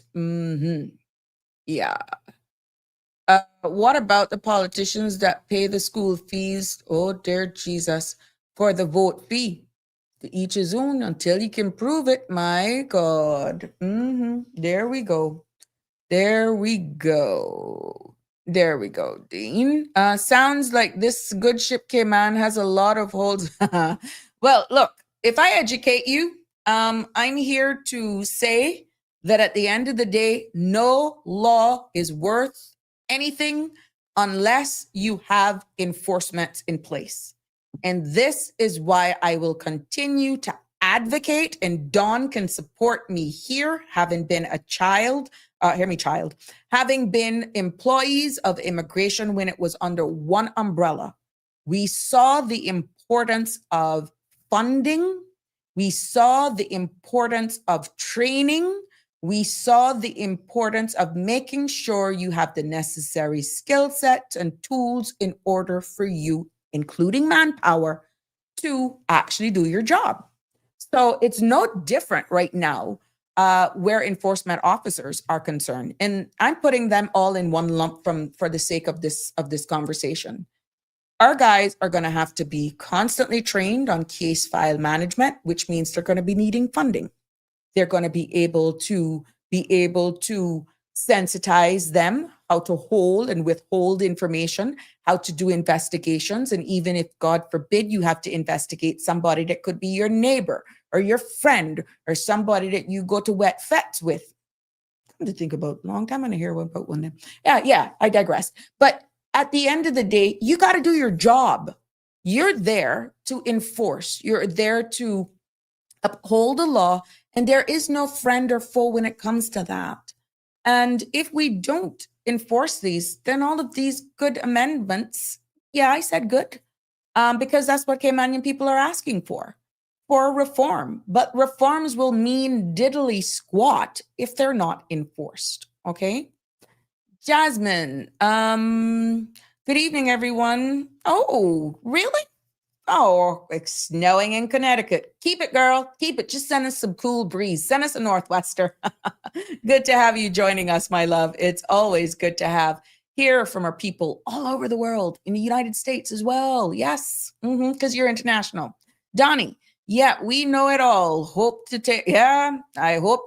Yeah. What about the politicians that pay the school fees? Oh, dear Jesus, for the vote fee. To each his own until you can prove it. My God. There we go. There we go. There we go, Dean. Sounds like this good ship Cayman has a lot of holes. Well, look, if I educate you, I'm here to say that at the end of the day, no law is worth anything unless you have enforcement in place. And this is why I will continue to advocate, and Dawn can support me here, having been a child, having been employees of immigration when it was under one umbrella. We saw the importance of funding. We saw the importance of training. We saw the importance of making sure you have the necessary skill set and tools in order for you, including manpower, to actually do your job. So it's no different right now where enforcement officers are concerned. And I'm putting them all in one lump for the sake of this conversation. Our guys are going to have to be constantly trained on case file management, which means they're going to be needing funding. They're going to be able to sensitize them, how to hold and withhold information, how to do investigations. And even if, God forbid, you have to investigate somebody that could be your neighbor or your friend or somebody that you go to wet fets with. Come to think about, long time I hear about one of them. Yeah, I digress. But at the end of the day, you got to do your job. You're there to enforce. You're there to uphold the law. And there is no friend or foe when it comes to that. And if we don't enforce these, then all of these good amendments, yeah, I said good, because that's what Caymanian people are asking for reform. But reforms will mean diddly squat if they're not enforced, okay? Jasmine, good evening, everyone. Oh, really? Oh, it's snowing in Connecticut. Keep it, girl. Keep it. Just send us some cool breeze. Send us a northwester. Good to have you joining us, my love. It's always good to have hear from our people all over the world, in the United States as well. Yes, because you're international. Donnie, yeah, we know it all. I hope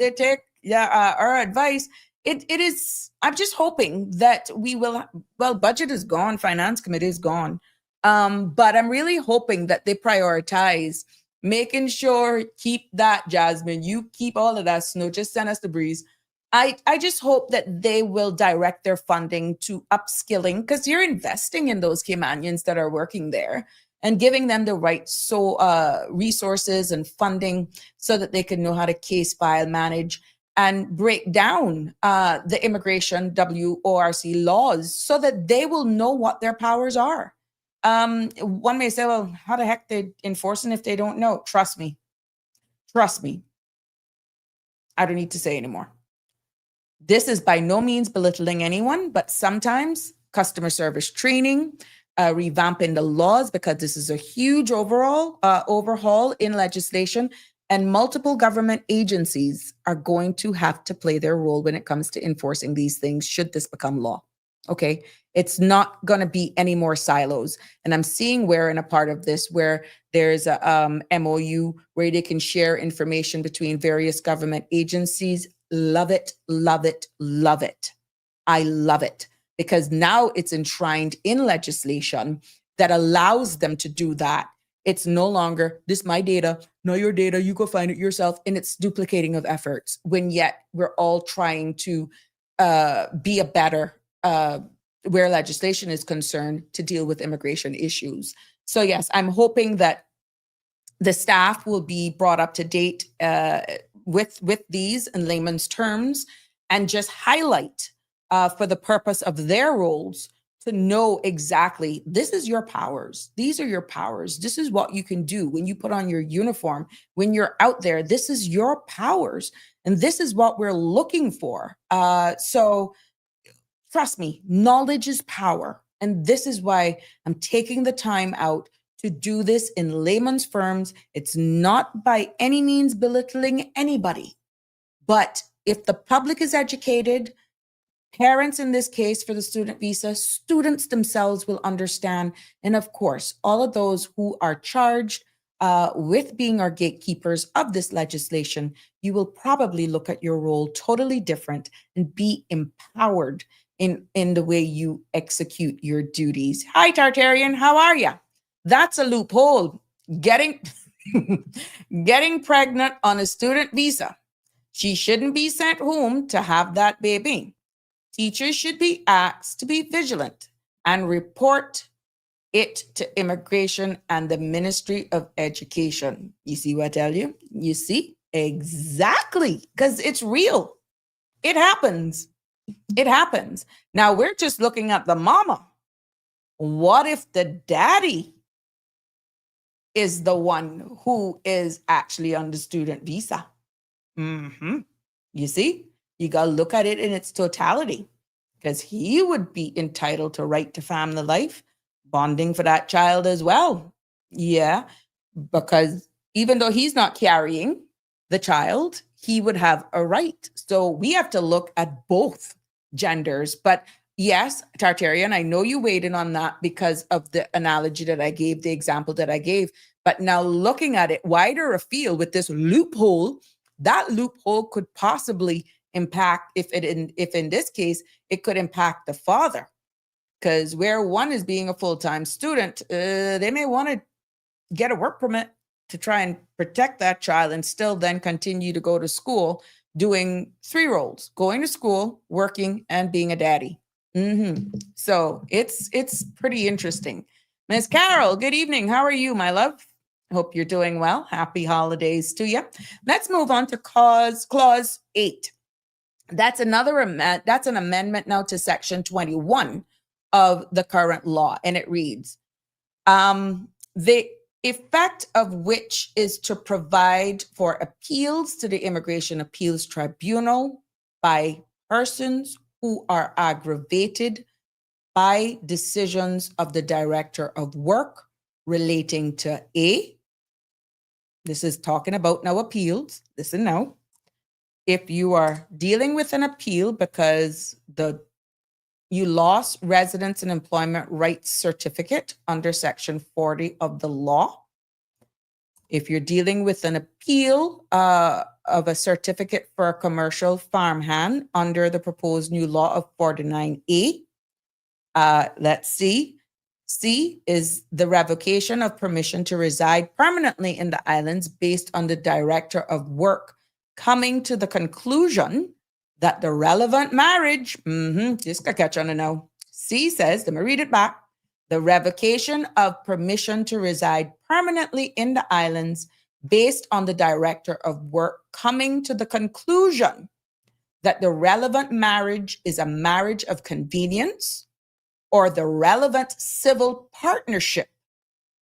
they take our advice. It is, I'm just hoping that we will, well, budget is gone, finance committee is gone. But I'm really hoping that they prioritize making sure, keep that, Jasmine, you keep all of that snow, just send us the breeze. I just hope that they will direct their funding to upskilling, because you're investing in those Caymanians that are working there and giving them the right resources and funding so that they can know how to case file, manage, and break down the immigration WORC laws so that they will know what their powers are. One may say, well, how the heck they enforcing if they don't know? Trust me. Trust me. I don't need to say anymore. This is by no means belittling anyone, but sometimes customer service training, revamping the laws, because this is a huge overhaul in legislation, and multiple government agencies are going to have to play their role when it comes to enforcing these things should this become law. Okay, it's not going to be any more silos. And I'm seeing where in a part of this where there's a MOU where they can share information between various government agencies. Love it, love it, love it. I love it, because now it's enshrined in legislation that allows them to do that. It's no longer, this my data, no your data, you go find it yourself. And it's duplicating of efforts, when yet we're all trying to be a better, where legislation is concerned, to deal with immigration issues. So yes, I'm hoping that the staff will be brought up to date with these in layman's terms, and just highlight for the purpose of their roles to know exactly, this is your powers. These are your powers. This is what you can do when you put on your uniform, when you're out there. This is your powers. And this is what we're looking for. So trust me, knowledge is power. And this is why I'm taking the time out to do this in layman's terms. It's not by any means belittling anybody. But if the public is educated, parents in this case for the student visa, students themselves will understand. And of course, all of those who are charged with being our gatekeepers of this legislation, you will probably look at your role totally different and be empowered in the way you execute your duties. Hi, Tartarian, how are you? That's a loophole. Getting pregnant on a student visa. She shouldn't be sent home to have that baby. Teachers should be asked to be vigilant and report it to immigration and the Ministry of Education. You see what I tell you? You see? Exactly. Because it's real. It happens. It happens. Now we're just looking at the mama. What if the daddy is the one who is actually on the student visa? You see? You got to look at it in its totality, because he would be entitled to right to family life, bonding for that child as well. Yeah, because even though he's not carrying the child, he would have a right. So we have to look at both genders. But yes, Tartarian, I know you waited on that because of the analogy that I gave, the example that I gave. But now looking at it wider afield with this loophole, that loophole could possibly impact, if in this case, it could impact the father. Because where one is being a full-time student, they may want to get a work permit to try and protect that child and still then continue to go to school, doing 3 roles: going to school, working, and being a daddy. So it's pretty interesting. Miss Carol, good evening. How are you, my love? Hope you're doing well. Happy holidays to you. Let's move on to clause 8. That's an amendment now to section 21 of the current law. And it reads, the effect of which is to provide for appeals to the Immigration Appeals Tribunal by persons who are aggravated by decisions of the Director of Work relating to A. This is talking about now appeals. Listen now. If you are dealing with an appeal because the you lost residence and employment rights certificate under Section 40 of the law. If you're dealing with an appeal of a certificate for a commercial farmhand under the proposed new law of 49A, let's see. C is the revocation of permission to reside permanently in the islands based on the Director of Work coming to the conclusion that the relevant marriage, just got catch on to know. C says, let me read it back. The revocation of permission to reside permanently in the islands based on the Director of Work coming to the conclusion that the relevant marriage is a marriage of convenience, or the relevant civil partnership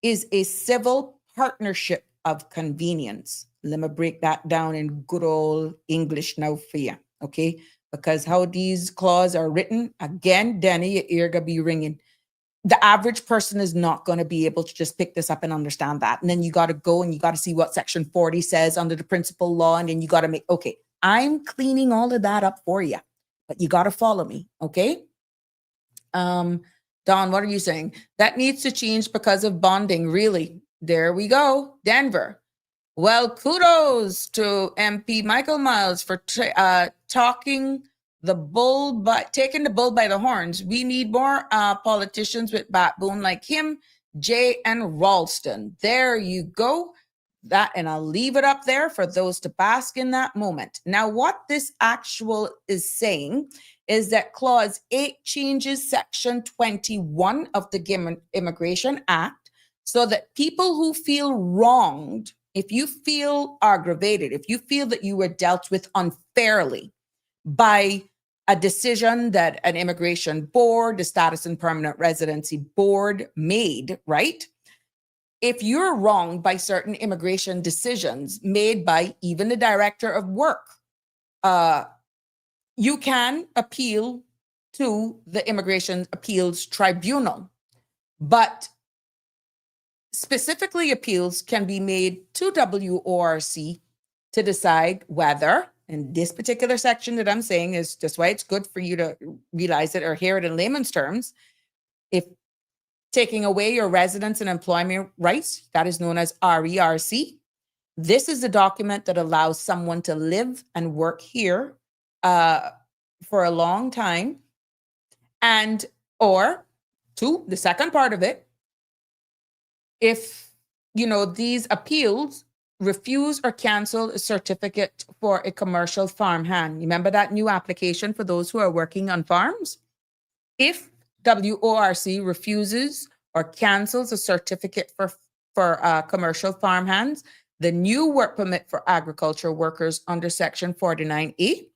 is a civil partnership of convenience. Let me break that down in good old English now for you, okay? Because how these clauses are written, again, Danny, your ear gonna be ringing. The average person is not going to be able to just pick this up and understand that. And then you got to go and you got to see what Section 40 says under the principal law. And then you got to make, okay, I'm cleaning all of that up for you, but you got to follow me, okay? Don, what are you saying? That needs to change because of bonding, really. There we go, Denver. Well, kudos to MP Michael Miles for taking the bull by the horns. We need more politicians with backbone like him, Jay and Ralston. There you go. That, and I'll leave it up there for those to bask in that moment. Now, what this actual is saying is that Clause 8 changes Section 21 of the Immigration Act so that people who feel wronged, if you feel aggravated, if you feel that you were dealt with unfairly by a decision that an immigration board, the Status and Permanent Residency Board made, right? If you're wronged by certain immigration decisions made by even the Director of Work, you can appeal to the Immigration Appeals Tribunal. But specifically, appeals can be made to WORC to decide whether, and this particular section that I'm saying is just why it's good for you to realize it or hear it in layman's terms. If taking away your residence and employment rights, that is known as RERC. This is the document that allows someone to live and work here for a long time. And, or two, the second part of it, if, these appeals refuse or cancel a certificate for a commercial farmhand. Remember that new application for those who are working on farms? If WORC refuses or cancels a certificate for commercial farmhands, the new work permit for agriculture workers under Section 49A,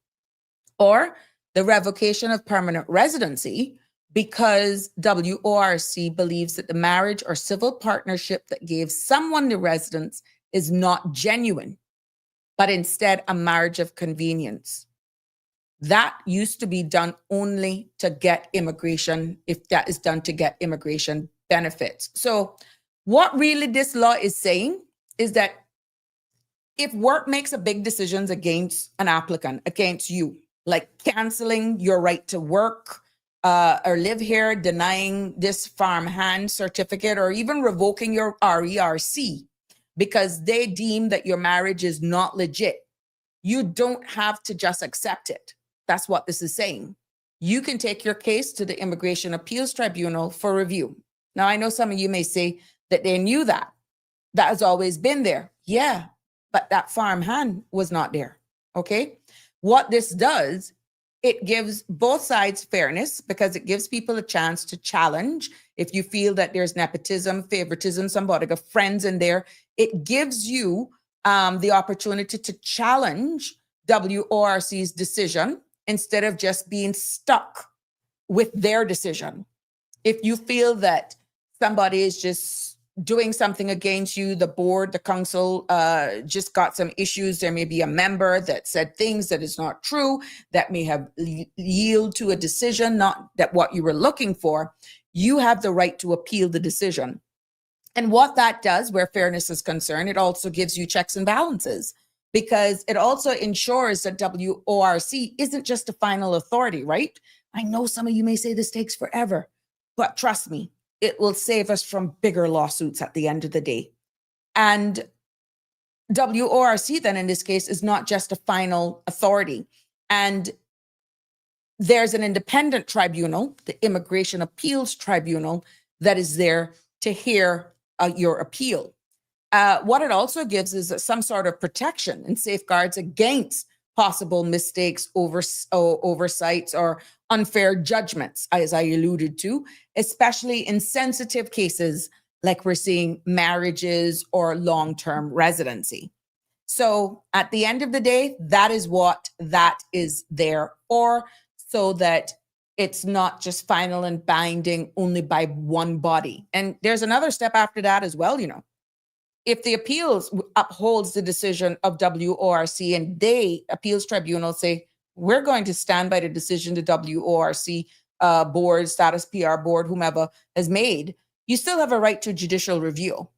or the revocation of permanent residency, because WORC believes that the marriage or civil partnership that gave someone the residence is not genuine, but instead a marriage of convenience. That used to be done only to get immigration, if that is done to get immigration benefits. So what really this law is saying is that if work makes a big decisions against an applicant, against you, like canceling your right to work or live here, denying this farmhand certificate, or even revoking your RERC because they deem that your marriage is not legit, you don't have to just accept it. That's what this is saying. You can take your case to the Immigration Appeals Tribunal for review. Now, I know some of you may say that they knew that. That has always been there. Yeah, but that farmhand was not there, okay? What this does, it gives both sides fairness because it gives people a chance to challenge. If you feel that there's nepotism, favoritism, somebody got friends in there, it gives you the opportunity to challenge WORC's decision instead of just being stuck with their decision. If you feel that somebody is just doing something against you, the board, the council just got some issues, there may be a member that said things that is not true, that may have yield to a decision, not that what you were looking for, you have the right to appeal the decision. And what that does, where fairness is concerned, it also gives you checks and balances. because it also ensures that WORC isn't just a final authority, right? I know some of you may say this takes forever, but trust me, it will save us from bigger lawsuits at the end of the day. And WORC then in this case is not just a final authority. And there's an independent tribunal, the Immigration Appeals Tribunal, that is there to hear your appeal. What it also gives is some sort of protection and safeguards against possible mistakes, oversights, or unfair judgments, as I alluded to, especially in sensitive cases like we're seeing marriages or long-term residency. So at the end of the day, that is what that is there for, so that it's not just final and binding only by one body. And there's another step after that as well, you know. If the appeals upholds the decision of WORC and they, appeals tribunal, say, we're going to stand by the decision the WORC board, status PR board, whomever has made, you still have a right to judicial review.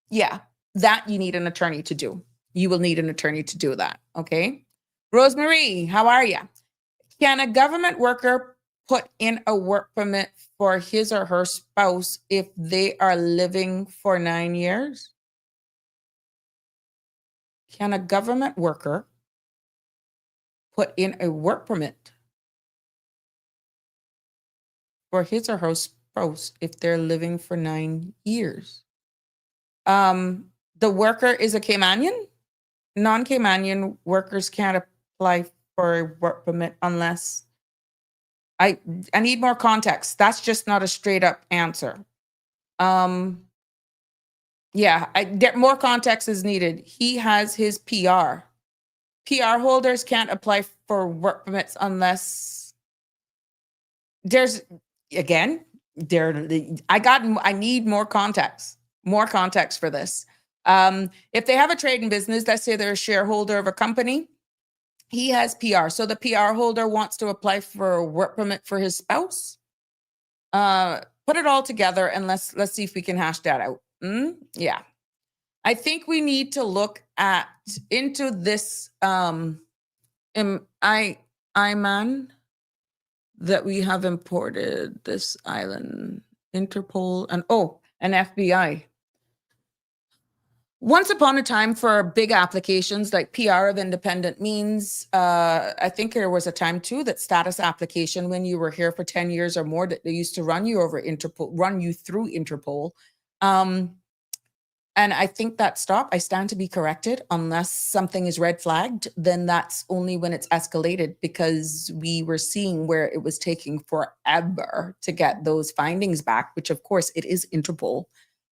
Yeah, that you need an attorney to do. You will need an attorney to do that, okay? Rosemary, how are you? Can a government worker put in a work permit for his or her spouse if they are living for 9 years? Can a government worker put in a work permit for his or her spouse if they're living for 9 years? The worker is a Caymanian. Non-Caymanian workers can't apply for a work permit unless I need more context. That's just not a straight up answer. Yeah, more context is needed. He has his PR. PR holders can't apply for work permits unless there's, again, I need more context for this. If they have a trade in business, let's say they're a shareholder of a company, he has PR. So the PR holder wants to apply for a work permit for his spouse. Put it all together and let's see if we can hash that out. Yeah. I think we need to look into this Cayman that we have imported, this island, Interpol, and FBI. Once upon a time, for big applications like PR of independent means, I think there was a time too that status application, when you were here for 10 years or more, that they used to run you through Interpol. And I think that stopped. I stand to be corrected. Unless something is red flagged, then that's only when it's escalated, because we were seeing where it was taking forever to get those findings back, which of course it is Interpol.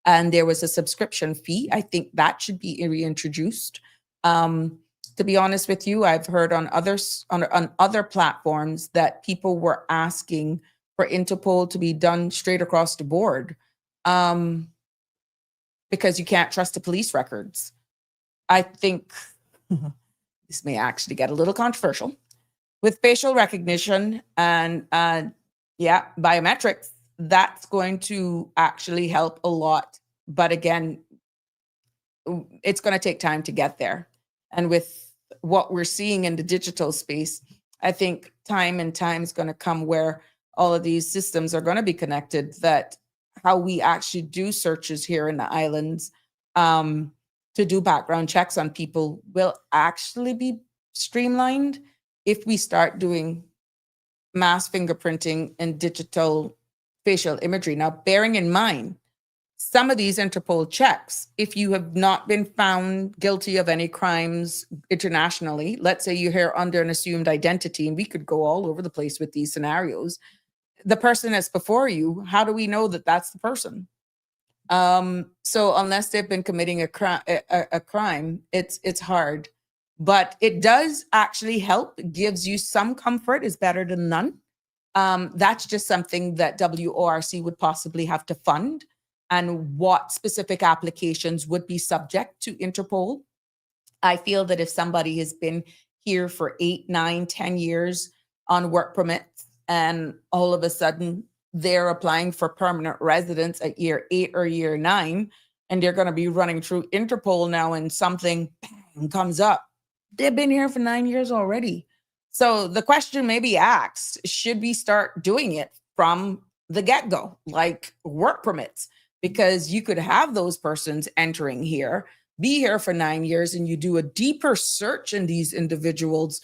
And there was a subscription fee. I think that should be reintroduced. To be honest with you, I've heard on other platforms that people were asking for Interpol to be done straight across the board, because you can't trust the police records. I think this may actually get a little controversial. With facial recognition and biometrics, that's going to actually help a lot. But again, it's going to take time to get there. And with what we're seeing in the digital space, I think time is going to come where all of these systems are going to be connected, that how we actually do searches here in the islands to do background checks on people will actually be streamlined if we start doing mass fingerprinting and digital facial imagery. Now, bearing in mind, some of these Interpol checks, if you have not been found guilty of any crimes internationally, let's say you're here under an assumed identity, and we could go all over the place with these scenarios, the person that's before you, how do we know that that's the person? So unless they've been committing a crime, it's hard. But it does actually help. It gives you some comfort. Is better than none. That's just something that WORC would possibly have to fund, and what specific applications would be subject to Interpol. I feel that if somebody has been here for 8, 9, 10 years on work permits, and all of a sudden they're applying for permanent residence at year 8 or year 9, and they're going to be running through Interpol now, and something comes up. They've been here for 9 years already. So the question may be asked, should we start doing it from the get-go, like work permits? Because you could have those persons entering here, be here for 9 years, and you do a deeper search in these individuals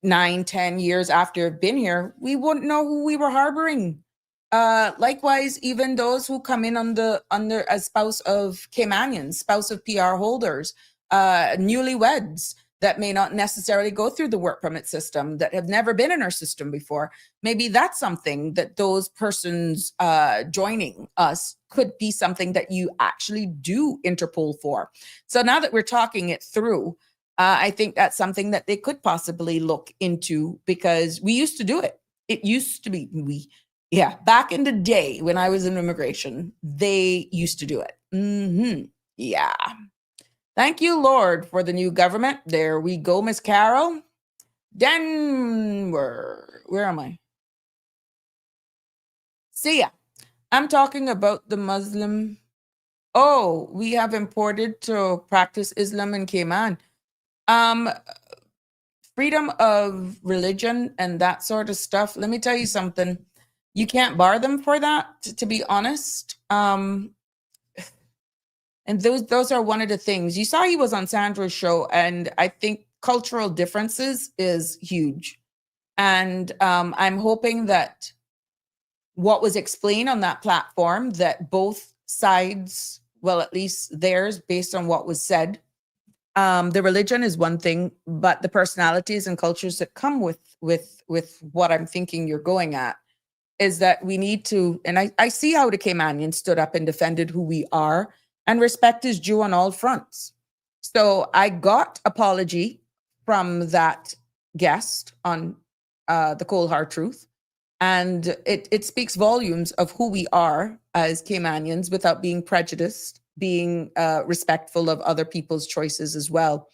9, 10 years after they've been here, we wouldn't know who we were harboring. Likewise, even those who come in under a spouse of Caymanians, spouse of PR holders, newlyweds that may not necessarily go through the work permit system, that have never been in our system before. Maybe that's something that those persons joining us could be something that you actually do Interpol for. So now that we're talking it through, I think that's something that they could possibly look into, because we used to do it. It used to be, back in the day when I was in immigration, they used to do it. Yeah. Thank you, Lord, for the new government. There we go, Miss Carol. Denver. Where am I? See ya. I'm talking about the Muslim. Oh, we have imported to practice Islam in Cayman. Freedom of religion and that sort of stuff. Let me tell you something. You can't bar them for that, to be honest. And those are one of the things. You saw he was on Sandra's show, and I think cultural differences is huge. And I'm hoping that what was explained on that platform, that both sides, well, at least theirs, based on what was said, the religion is one thing, but the personalities and cultures that come with what I'm thinking you're going at, is that we need to, and I see how the Caymanians stood up and defended who we are, and respect is due on all fronts. So I got apology from that guest on the Cold Hard Truth, and it speaks volumes of who we are as Caymanians without being prejudiced, being respectful of other people's choices as well.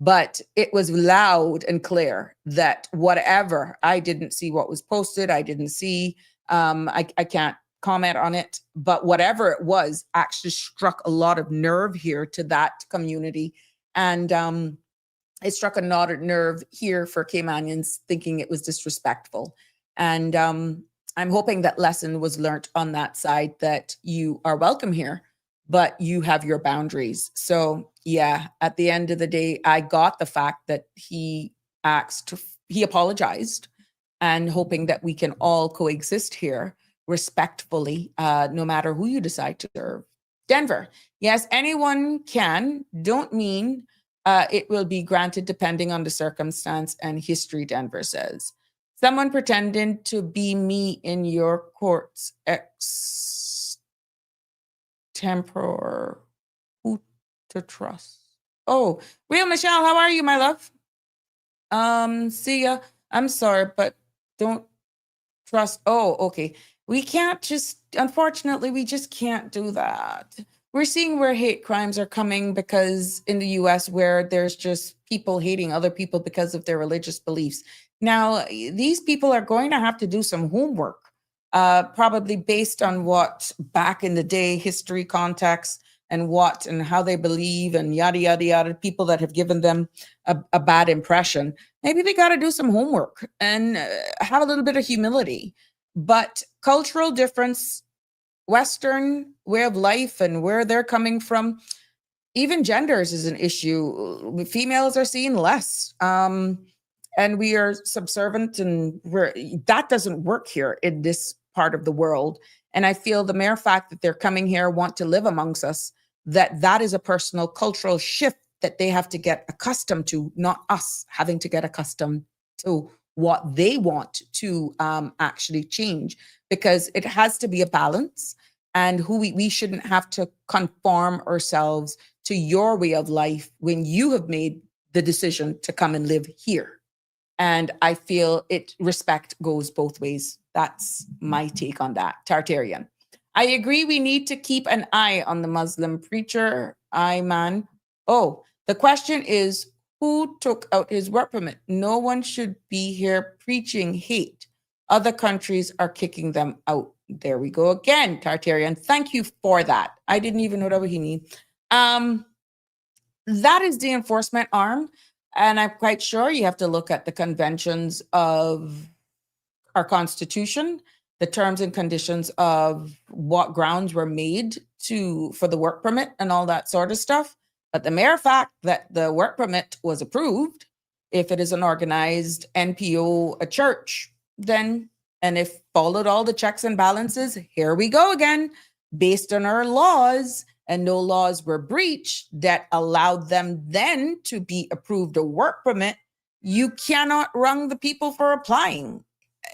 But it was loud and clear that whatever, I didn't see what was posted, I didn't see, I can't comment on it, but whatever it was actually struck a lot of nerve here to that community. And it struck a nerve here for Caymanians, thinking it was disrespectful. And I'm hoping that lesson was learnt on that side, that you are welcome here, but you have your boundaries. So yeah, at the end of the day, I got the fact that he apologized, and hoping that we can all coexist here respectfully, no matter who you decide to serve. Denver. Yes, anyone can. Don't mean it will be granted depending on the circumstance and history, Denver says. Someone pretending to be me in your courts extempore. Who to trust? Oh, Real Michelle, how are you, my love? See ya. I'm sorry, but don't trust. Oh, okay. We can't just, unfortunately, we just can't do that. We're seeing where hate crimes are coming, because in the US, where there's just people hating other people because of their religious beliefs. Now, these people are going to have to do some homework, probably based on what back in the day, history context, and what and how they believe, and yada, yada, yada, people that have given them a bad impression. Maybe they got to do some homework and have a little bit of humility. But cultural difference, Western way of life, and where they're coming from, even genders is an issue. Females are seen less, and we are subservient, and that doesn't work here in this part of the world. And I feel the mere fact that they're coming here, want to live amongst us, that is a personal cultural shift that they have to get accustomed to, not us having to get accustomed to what they want to actually change, because it has to be a balance, and we shouldn't have to conform ourselves to your way of life when you have made the decision to come and live here. And I feel respect goes both ways. That's my take on that. Tartarian. I agree, we need to keep an eye on the Muslim preacher, Ayman. Oh, the question is, who took out his work permit? No one should be here preaching hate. Other countries are kicking them out. There we go again, Tartarian. Thank you for that. I didn't even know that what he mean. that is the enforcement arm. And I'm quite sure you have to look at the conventions of our Constitution, the terms and conditions of what grounds were made for the work permit and all that sort of stuff. But the mere fact that the work permit was approved, if it is an organized NPO, a church, then, and if followed all the checks and balances, here we go again, based on our laws, and no laws were breached that allowed them then to be approved a work permit, you cannot wrong the people for applying.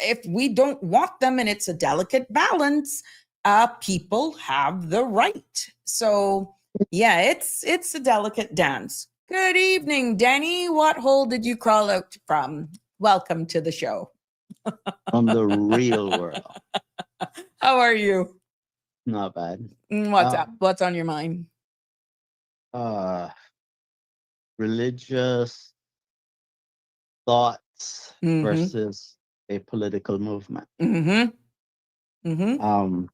If we don't want them and it's a delicate balance, people have the right. So yeah, it's a delicate dance. Good evening, Denny. What hole did you crawl out from? Welcome to the show. On the real world. How are you? Not bad. What's up? What's on your mind? Religious thoughts Mhm. versus a political movement. Mm-hmm. Mm-hmm.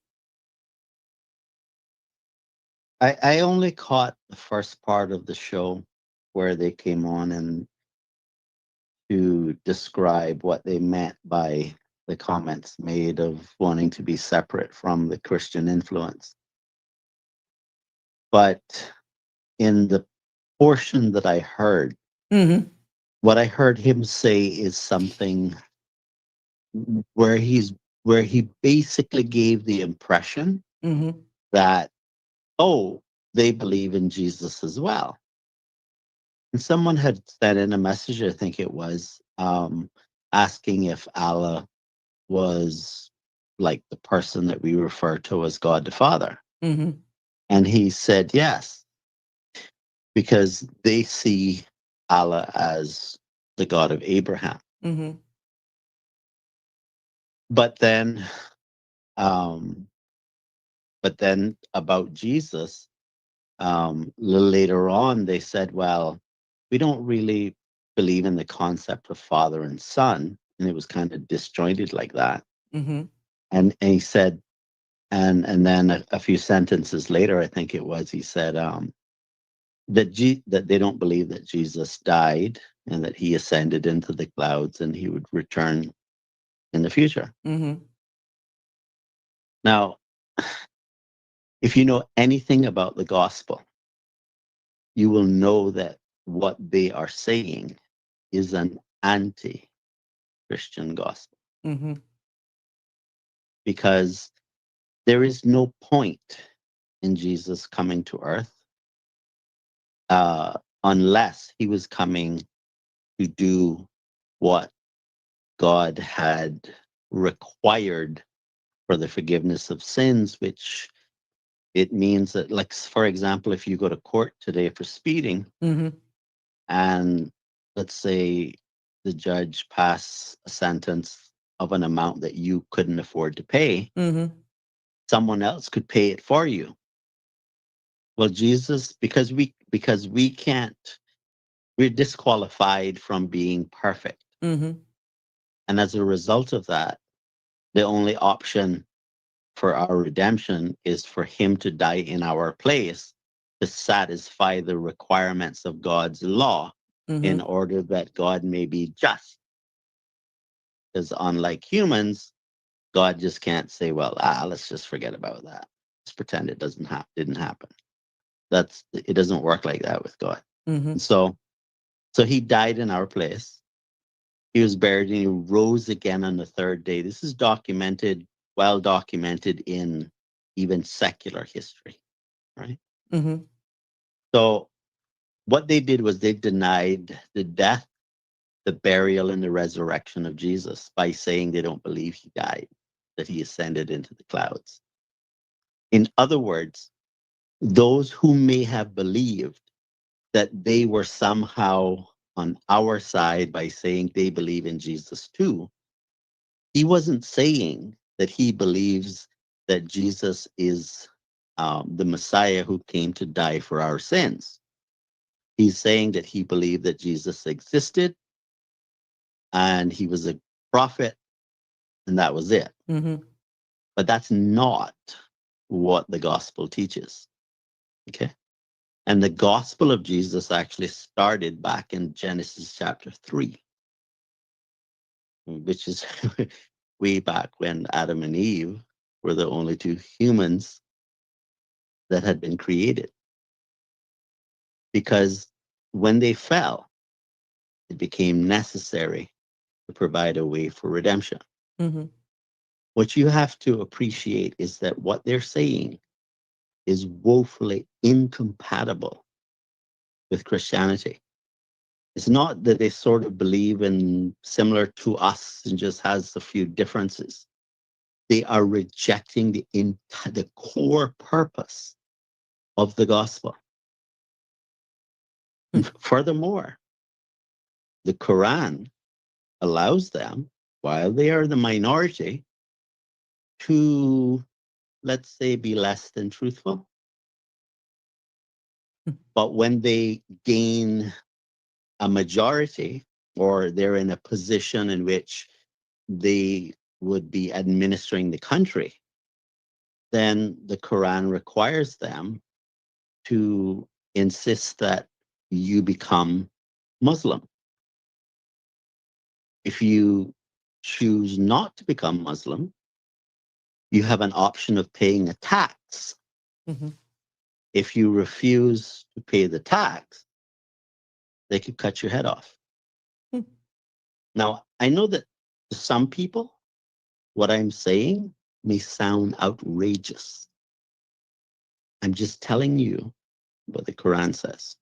I only caught the first part of the show where they came on and to describe what they meant by the comments made of wanting to be separate from the Christian influence. But in the portion that I heard, Mm-hmm. what I heard him say is something where he basically gave the impression Mm-hmm. that, oh, they believe in Jesus as well. And someone had sent in a message, I think it was, asking if Allah was like the person that we refer to as God the Father. Mm-hmm. And he said yes, because they see Allah as the God of Abraham. Mm-hmm. But then um, about Jesus, later on they said, well, we don't really believe in the concept of father and son, and it was kind of disjointed like that. Mm-hmm. And he said, and then a few sentences later, I think it was, he said that they don't believe that Jesus died and that he ascended into the clouds and he would return in the future. Mm-hmm. Now, if you know anything about the gospel, you will know that what they are saying is an anti-Christian gospel, Mm-hmm. because there is no point in Jesus coming to earth unless he was coming to do what God had required for the forgiveness of sins, which it means that, like, for example, if you go to court today for speeding, Mm-hmm. and let's say the judge pass a sentence of an amount that you couldn't afford to pay, Mm-hmm. someone else could pay it for you. Well, Jesus, because we can't, we're disqualified from being perfect. Mm-hmm. And as a result of that, the only option for our redemption is for him to die in our place to satisfy the requirements of God's law, in Mm-hmm. order that God may be just. Because unlike humans, God just can't say, well, let's just forget about that. Let's pretend it didn't happen. It doesn't work like that with God. Mm-hmm. And so he died in our place. He was buried and he rose again on the third day. This is well documented in even secular history, right? Mm-hmm. So what they did was they denied the death, the burial, and the resurrection of Jesus by saying they don't believe he died, that he ascended into the clouds. In other words, those who may have believed that they were somehow on our side by saying they believe in Jesus too, he wasn't saying that he believes that Jesus is the Messiah who came to die for our sins. He's saying that he believed that Jesus existed and he was a prophet, and that was it. Mm-hmm. But that's not what the gospel teaches. Okay. And the gospel of Jesus actually started back in Genesis chapter 3, which is way back when Adam and Eve were the only two humans that had been created. Because when they fell, it became necessary to provide a way for redemption. Mm-hmm. What you have to appreciate is that what they're saying is woefully incompatible with Christianity. It's not that they sort of believe in similar to us and just has a few differences. They are rejecting the core purpose of the gospel. Furthermore, the Quran allows them, while they are the minority, to, let's say, be less than truthful. But when they gain a majority, or they're in a position in which they would be administering the country, then the Quran requires them to insist that you become Muslim. If you choose not to become Muslim, you have an option of paying a tax. Mm-hmm. If you refuse to pay the tax, they could cut your head off. Now, I know that to some people, what I'm saying may sound outrageous. I'm just telling you what the Quran says.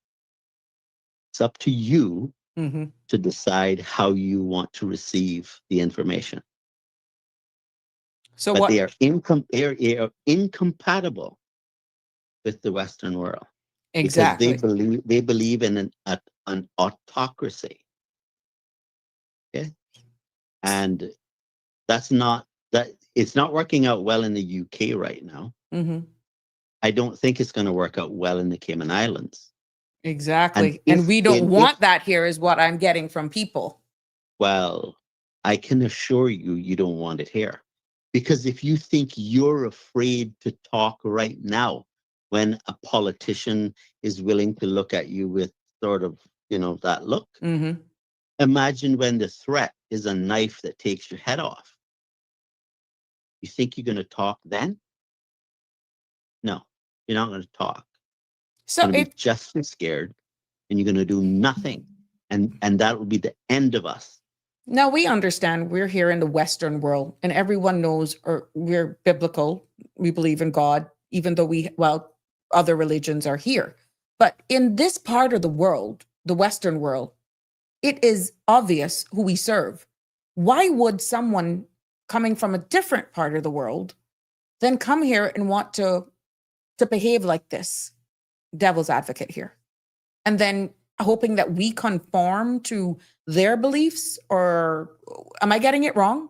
It's up to you Mm-hmm. to decide how you want to receive the information. So But what? they are incompatible with the Western world because Exactly. they believe in an autocracy. Okay, and that's not that it's not working out well in the UK right now. Mm-hmm. I don't think it's going to work out well in the Cayman Islands. And Exactly. And we don't want that here, is what I'm getting from people. well, I can assure you, you don't want it here. Because if you think you're afraid to talk right now, when a politician is willing to look at you with sort of, that look, Mm-hmm. imagine when the threat is a knife that takes your head off. You think you're going to talk then? No, you're not going to talk. So You're going to be just as scared, and you're going to do nothing. And that will be the end of us. now we understand we're here in the Western world, and everyone knows, or we're biblical. We believe in God, even though other religions are here. But in this part of the world, the Western world, it is obvious who we serve. Why would someone coming from a different part of the world then come here and want to behave like this? Devil's advocate here. And then hoping that we conform to their beliefs, or am I getting it wrong?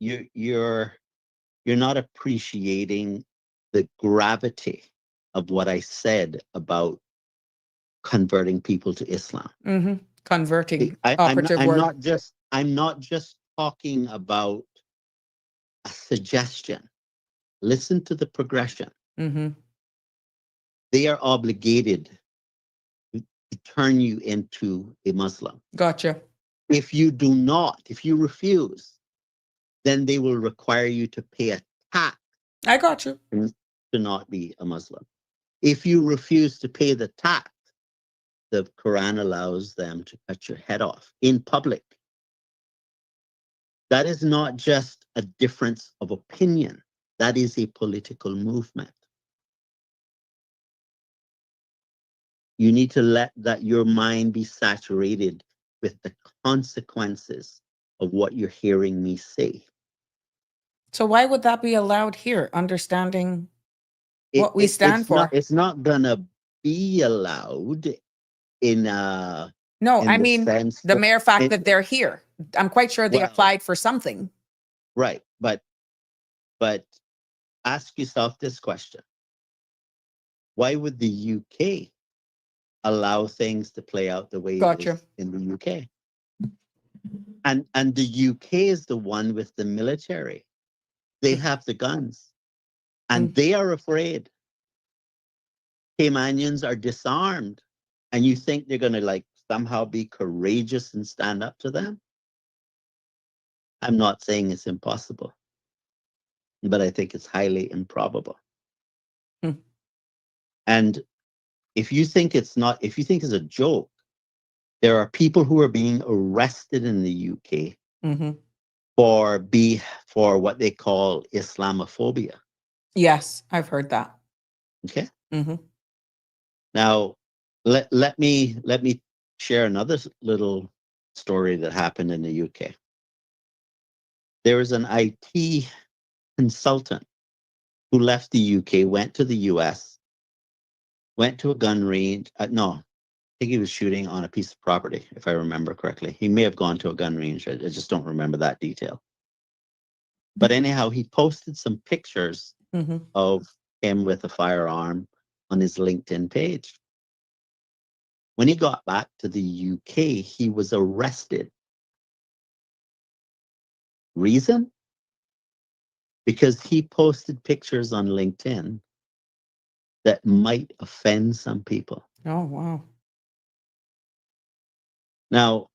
You're not appreciating the gravity of what I said about converting people to Islam. Mm-hmm. Converting, I'm operative word. I'm not just talking about a suggestion. Listen to the progression. Mm-hmm. They are obligated to turn you into a Muslim. Gotcha. If you refuse, then they will require you to pay a tax I got you. to not be a Muslim. If you refuse to pay the tax, the Quran allows them to cut your head off in public. That is not just a difference of opinion. That is a political movement. You need to let your mind be saturated with the consequences of what you're hearing me say. So why would that be allowed here? Understanding what we stand for. It's not gonna be allowed in No, I the mean sense the that mere fact that they're here. I'm quite sure they applied for something. Right, but ask yourself this question: why would the UK allow things to play out the way it is in the UK? And the UK is the one with the military. They have the guns, and they are afraid. Caymanians are disarmed, and you think they're going to like somehow be courageous and stand up to them? I'm not saying it's impossible, but I think it's highly improbable. Hmm. And if you think it's a joke, there are people who are being arrested in the UK Mm-hmm. for what they call Islamophobia. Yes, I've heard that. Okay. Mm-hmm. Now, let me share another little story that happened in the UK. There was an IT consultant who left the UK, went to the US, went to a gun range. No, I think he was shooting on a piece of property, if I remember correctly. He may have gone to a gun range. I just don't remember that detail. But anyhow, he posted some pictures Mm-hmm. of him with a firearm on his LinkedIn page. When he got back to the UK, he was arrested. Reason? Because he posted pictures on LinkedIn that might offend some people. Oh, wow. Now,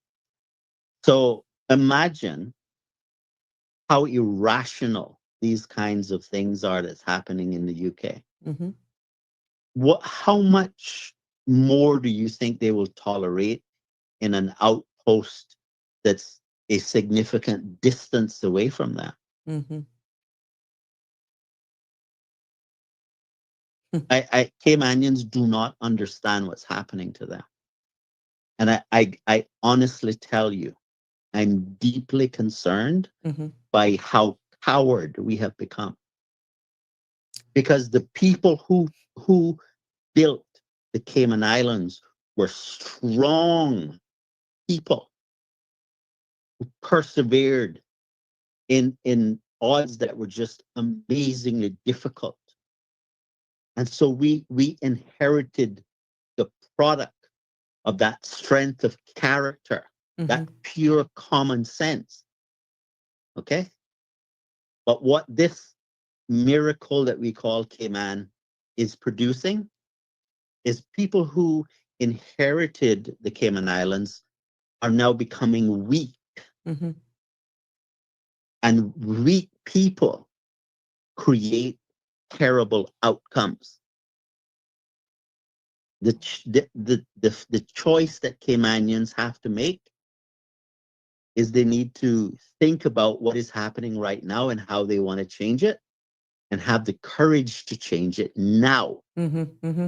so imagine how irrational these kinds of things are that's happening in the UK. Mm-hmm. How much more do you think they will tolerate in an outpost that's a significant distance away from that? Mm-hmm. Caymanians do not understand what's happening to them. And I honestly tell you, I'm deeply concerned Mm-hmm. by how coward we have become. Because the people who built the Cayman Islands were strong people who persevered in odds that were just amazingly difficult. And so we inherited the product of that strength of character, that pure common sense. Okay? But what this miracle that we call Cayman is producing is people who inherited the Cayman Islands are now becoming weak. Mm-hmm. And weak people create terrible outcomes. The choice that Caymanians have to make is they need to think about what is happening right now and how they want to change it, and have the courage to change it now. Mm-hmm. Mm-hmm.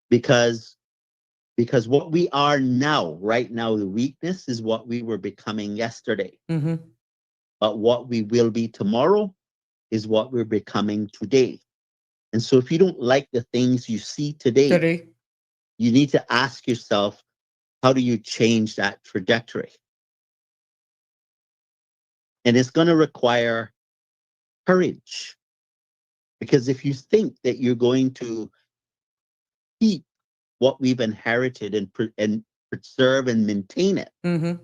Because what we are now, right now, the weakness is what we were becoming yesterday. Mm-hmm. But what we will be tomorrow is what we're becoming today. And so if you don't like the things you see today, you need to ask yourself, how do you change that trajectory? And it's going to require courage. Because if you think that you're going to keep what we've inherited and preserve and maintain it Mm-hmm.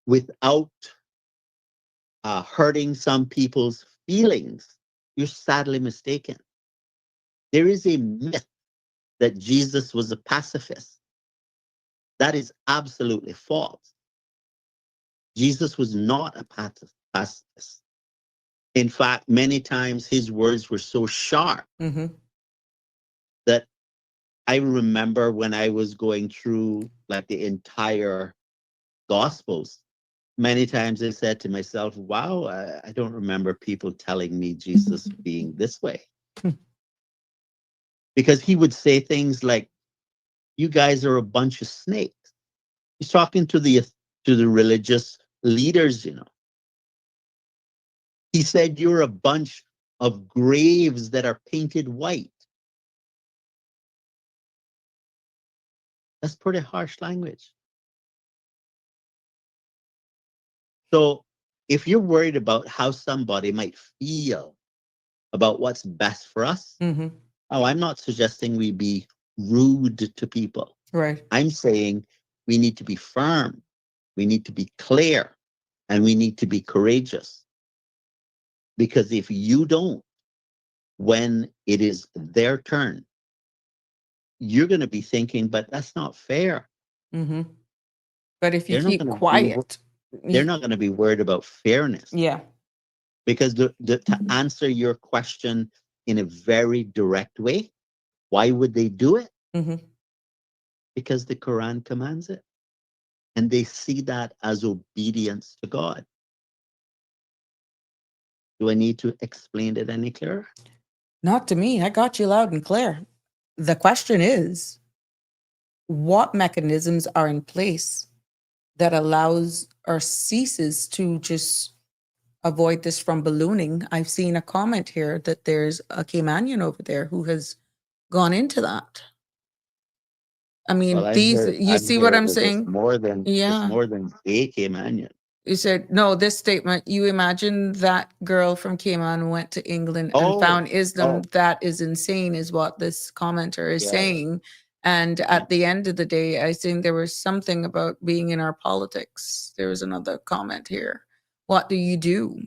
without hurting some people's feelings, you're sadly mistaken. There is a myth that Jesus was a pacifist. That is absolutely false. Jesus was not a pacifist. In fact, many times his words were so sharp Mm-hmm. that I remember when I was going through like the entire Gospels, many times I said to myself, wow, I don't remember people telling me Jesus being this way. Because he would say things like, you guys are a bunch of snakes. He's talking to the religious leaders, you know. He said, you're a bunch of graves that are painted white. That's pretty harsh language. So if you're worried about how somebody might feel about what's best for us, Mm-hmm. oh, I'm not suggesting we be rude to people. Right. I'm saying we need to be firm, we need to be clear, and we need to be courageous. Because if you don't, when it is their turn, you're going to be thinking, but that's not fair. Mm-hmm. But if you They're not keep going to quiet, they're not going to be worried about fairness. yeah. Because to answer your question in a very direct way, why would they do it? Mm-hmm. Because the Quran commands it. And they see that as obedience to God. Do I need to explain it any clearer? Not to me. I got you loud and clear. The question is, what mechanisms are in place that allows or ceases to just avoid this from ballooning? I've seen a comment here that there's a Caymanian over there who has gone into that. I mean, Well, you I've see what heard I'm that it's saying? more than Yeah. a Caymanian. You said, no, this statement, you imagine that girl from Cayman went to England and Oh, found Islam. That is insane, is what this commenter is yeah. saying. And Yeah. at the end of the day, I think there was something about being in our politics. There was another comment here. What do you do?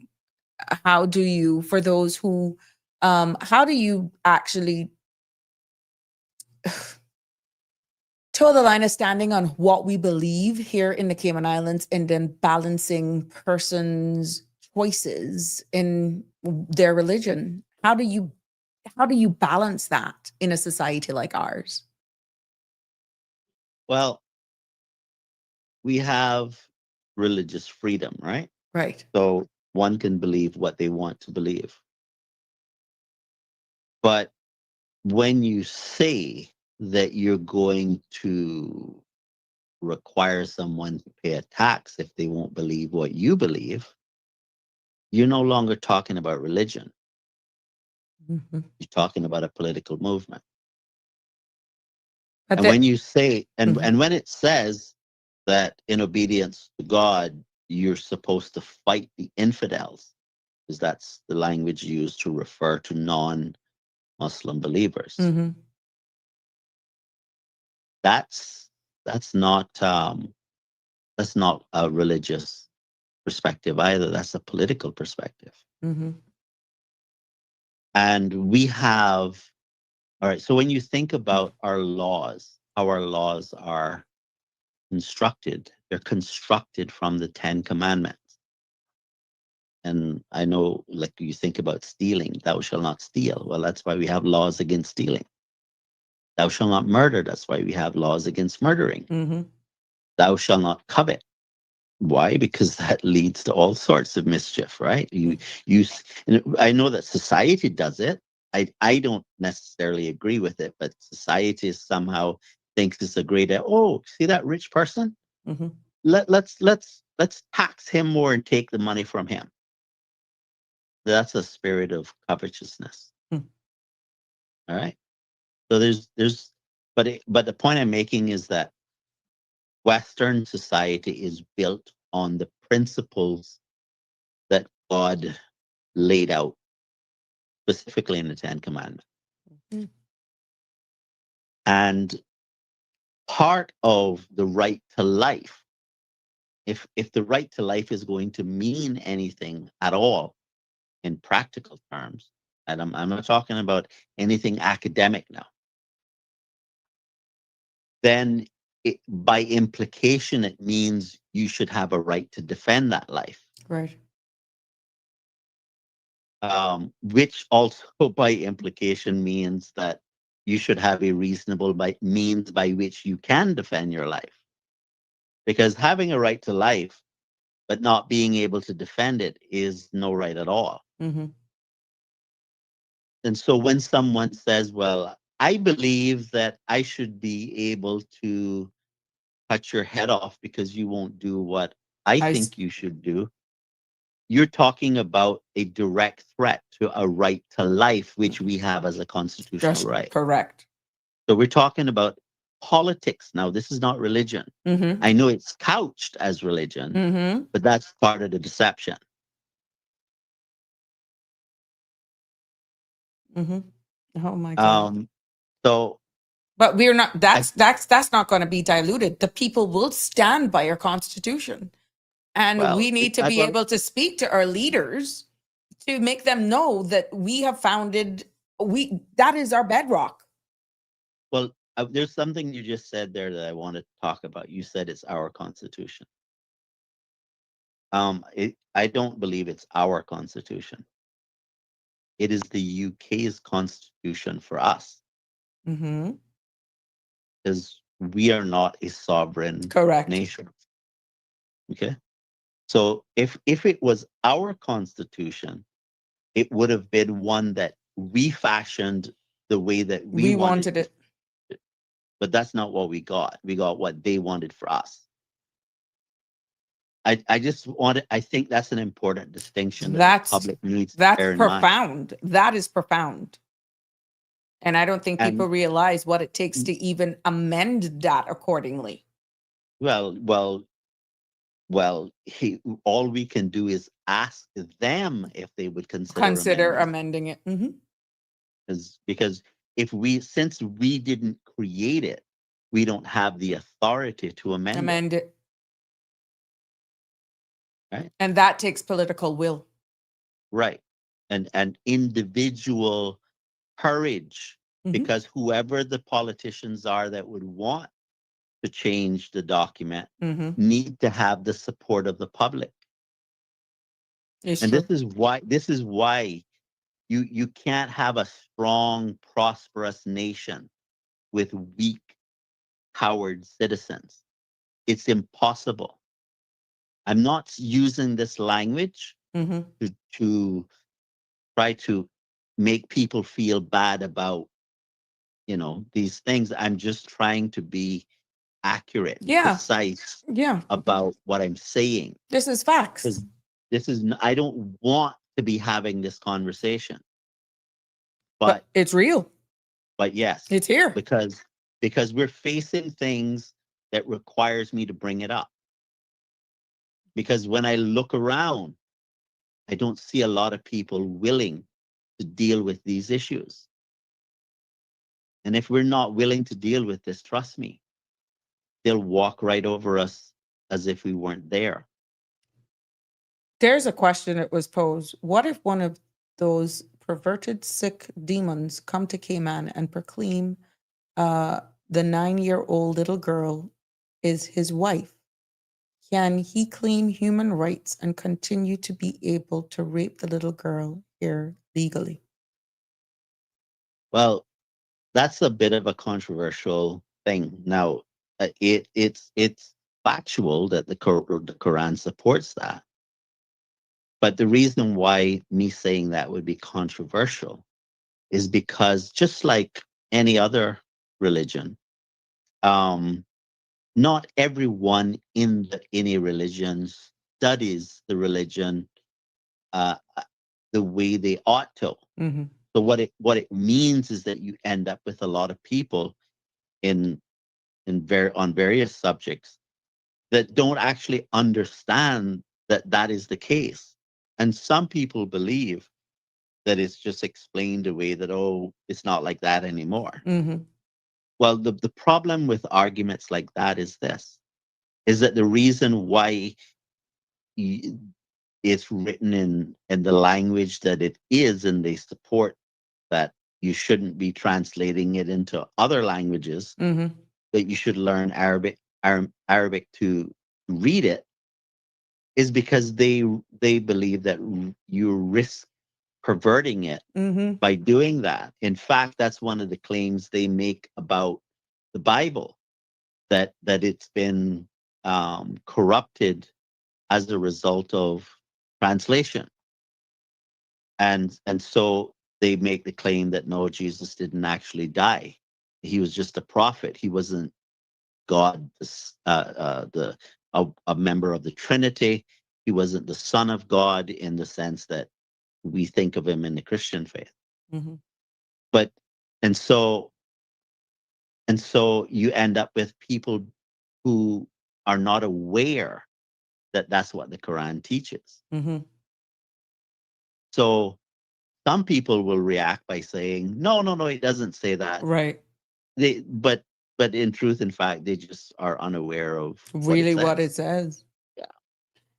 How do you, for those who, how do you actually toe the line of standing on what we believe here in the Cayman Islands and then balancing persons' choices in their religion? How do you balance that in a society like ours? Well, we have religious freedom, right? Right. So one can believe what they want to believe. But when you say that you're going to require someone to pay a tax if they won't believe what you believe, you're no longer talking about religion. Mm-hmm. You're talking about a political movement. But And when you say, Mhm. and when it says that in obedience to God, you're supposed to fight the infidels, because that's the language used to refer to non-Muslim believers. Mhm. That's not a religious perspective either. That's a political perspective. Mhm. And we have, all right, so when you think about our laws, how our laws are constructed, they're constructed from the 10 Commandments. And I know, like, you think about stealing, thou shalt not steal. Well, that's why we have laws against stealing. Thou shalt not murder. That's why we have laws against murdering. Mhm. Thou shalt not covet. Why? Because that leads to all sorts of mischief, right? I know that society does it. I don't necessarily agree with it, but society somehow thinks it's a great. Oh, see that rich person? Mhm. Let's tax him more and take the money from him. That's a spirit of covetousness. Hmm. All right. So but the point I'm making is that Western society is built on the principles that God laid out, specifically in the 10 Commandments. Mhm. And part of the right to life, if the right to life is going to mean anything at all in practical terms, and I'm not talking about anything academic now, then by implication, it means you should have a right to defend that life. Right. Which also by implication means that you should have a reasonable means by which you can defend your life. Because having a right to life, but not being able to defend it is no right at all. Mhm. And so when someone says, well, I believe that I should be able to cut your head off because you won't do what I think you should do, you're talking about a direct threat to a right to life, which we have as a constitutional Just right. correct. So we're talking about politics now. This is not religion. Mhm. I know it's couched as religion, Mhm. but that's part of the deception. Mhm. Oh my God. So, But we're not, I, that's not going to be diluted. The people will stand by our constitution. And well, we need to be able to speak to our leaders to make them know that we have founded, that is our bedrock. well, there's something you just said there that I want to talk about. You said it's our constitution. I don't believe it's our constitution. It is the UK's constitution for us, Mm-hmm. because we are not a sovereign Correct. nation. Okay, so if it was our constitution, it would have been one that we fashioned the way that we wanted it. but that's not what we got. We got what they wanted for us. I just wanted, I think that's an important distinction that the That's public needs to bear that's in mind. profound. That is profound. And I don't think And- people realize what it takes to even amend that accordingly. Well, all we can do is ask them if they would consider Amending it. Mm-hmm. because since we didn't create it, we don't have the authority to amend it. Amend it. Right. And that takes political will. Right. And individual courage, Mhm. because whoever the politicians are that would want to change the document Mm-hmm. need to have the support of the public. It's And true. this is why you can't have a strong, prosperous nation with weak, coward citizens. It's impossible. I'm not using this language Mm-hmm. to try to make people feel bad about, these things. I'm just trying to be accurate, Yeah. precise Yeah. about what I'm saying. This is facts. Because I don't want to be having this conversation. But it's real. But yes, It's here. because we're facing things that requires me to bring it up. Because when I look around, I don't see a lot of people willing to deal with these issues. And if we're not willing to deal with this, trust me, they'll walk right over us as if we weren't there. There's a question that was posed. What if one of those perverted, sick demons come to Cayman and proclaim the 9-year-old little girl is his wife? Can he claim human rights and continue to be able to rape the little girl here legally? Well, that's a bit of a controversial thing. Now, it's factual that the Quran supports that. But the reason why me saying that would be controversial is because, just like any other religion, not everyone in any religion studies the religion the way they ought to. Mm-hmm. So what it means is that you end up with a lot of people on various subjects that don't actually understand that is the case. And some people believe that it's just explained away, that, oh, it's not like that anymore. Mm-hmm. Well, the problem with arguments like that is that the reason why it's written in the language that it is, and they support that you shouldn't be translating it into other languages, Mm-hmm. that you should learn Arabic to read it, is because they believe that you risk perverting it Mm-hmm. by doing that. In fact, that's one of the claims they make about the Bible, that it's been corrupted as a result of translation. And so they make the claim that no, Jesus didn't actually die. He was just a prophet. He wasn't God, a member of the Trinity. He wasn't the Son of God in the sense that we think of him in the Christian faith. Mm-hmm. But and so you end up with people who are not aware that that's what the Quran teaches. Mm-hmm. So some people will react by saying, no, it doesn't say that. Right. But in truth, in fact, they just are unaware of Really what it says. Yeah.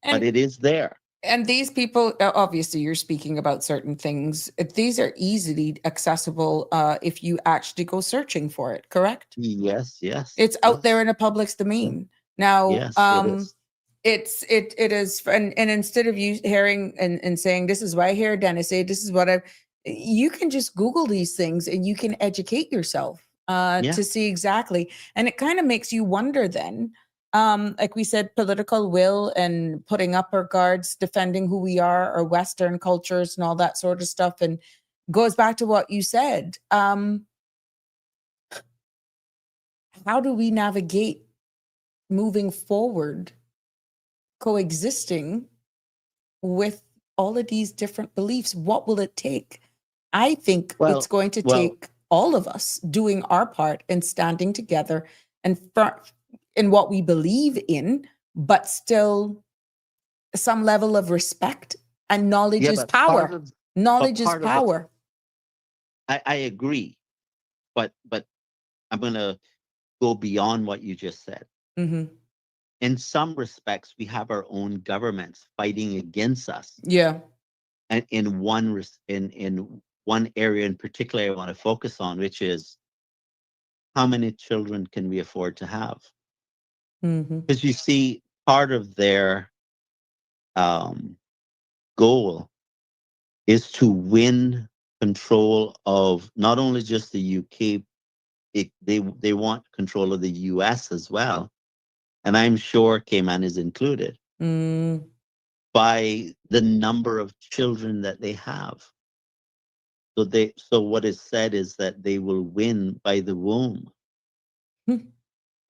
And But it is there. And these people, obviously, you're speaking about certain things. These are easily accessible if you actually go searching for it, correct? Yes, yes, It's out there yes, in a public domain. Now, yes, it is. it is, and instead of you hearing and saying, this is what I hear Dennis say, this is what I, you can just Google these things and you can educate yourself Yeah. to see exactly. And it kind of makes you wonder then, like we said, political will and putting up our guards, defending who we are, our Western cultures and all that sort of stuff. And goes back to what you said. How do we navigate moving forward, coexisting with all of these different beliefs? What will it take? I think it's Well, going to well, take all of us doing our part and standing together and in what we believe in, but still some level of respect, and knowledge yeah, is but part power. of, but Knowledge is part of the, power. I agree, but I'm gonna go beyond what you just said. Hmm. In some respects, we have our own governments fighting against us, Yeah. and in one area in particular, I want to focus on, which is how many children can we afford to have? Hmm. Because you see, part of their um, goal is to win control of not only just the UK, they want control of the US as well. And I'm sure Cayman is included Mm. by the number of children that they have. So what is said is that they will win by the womb.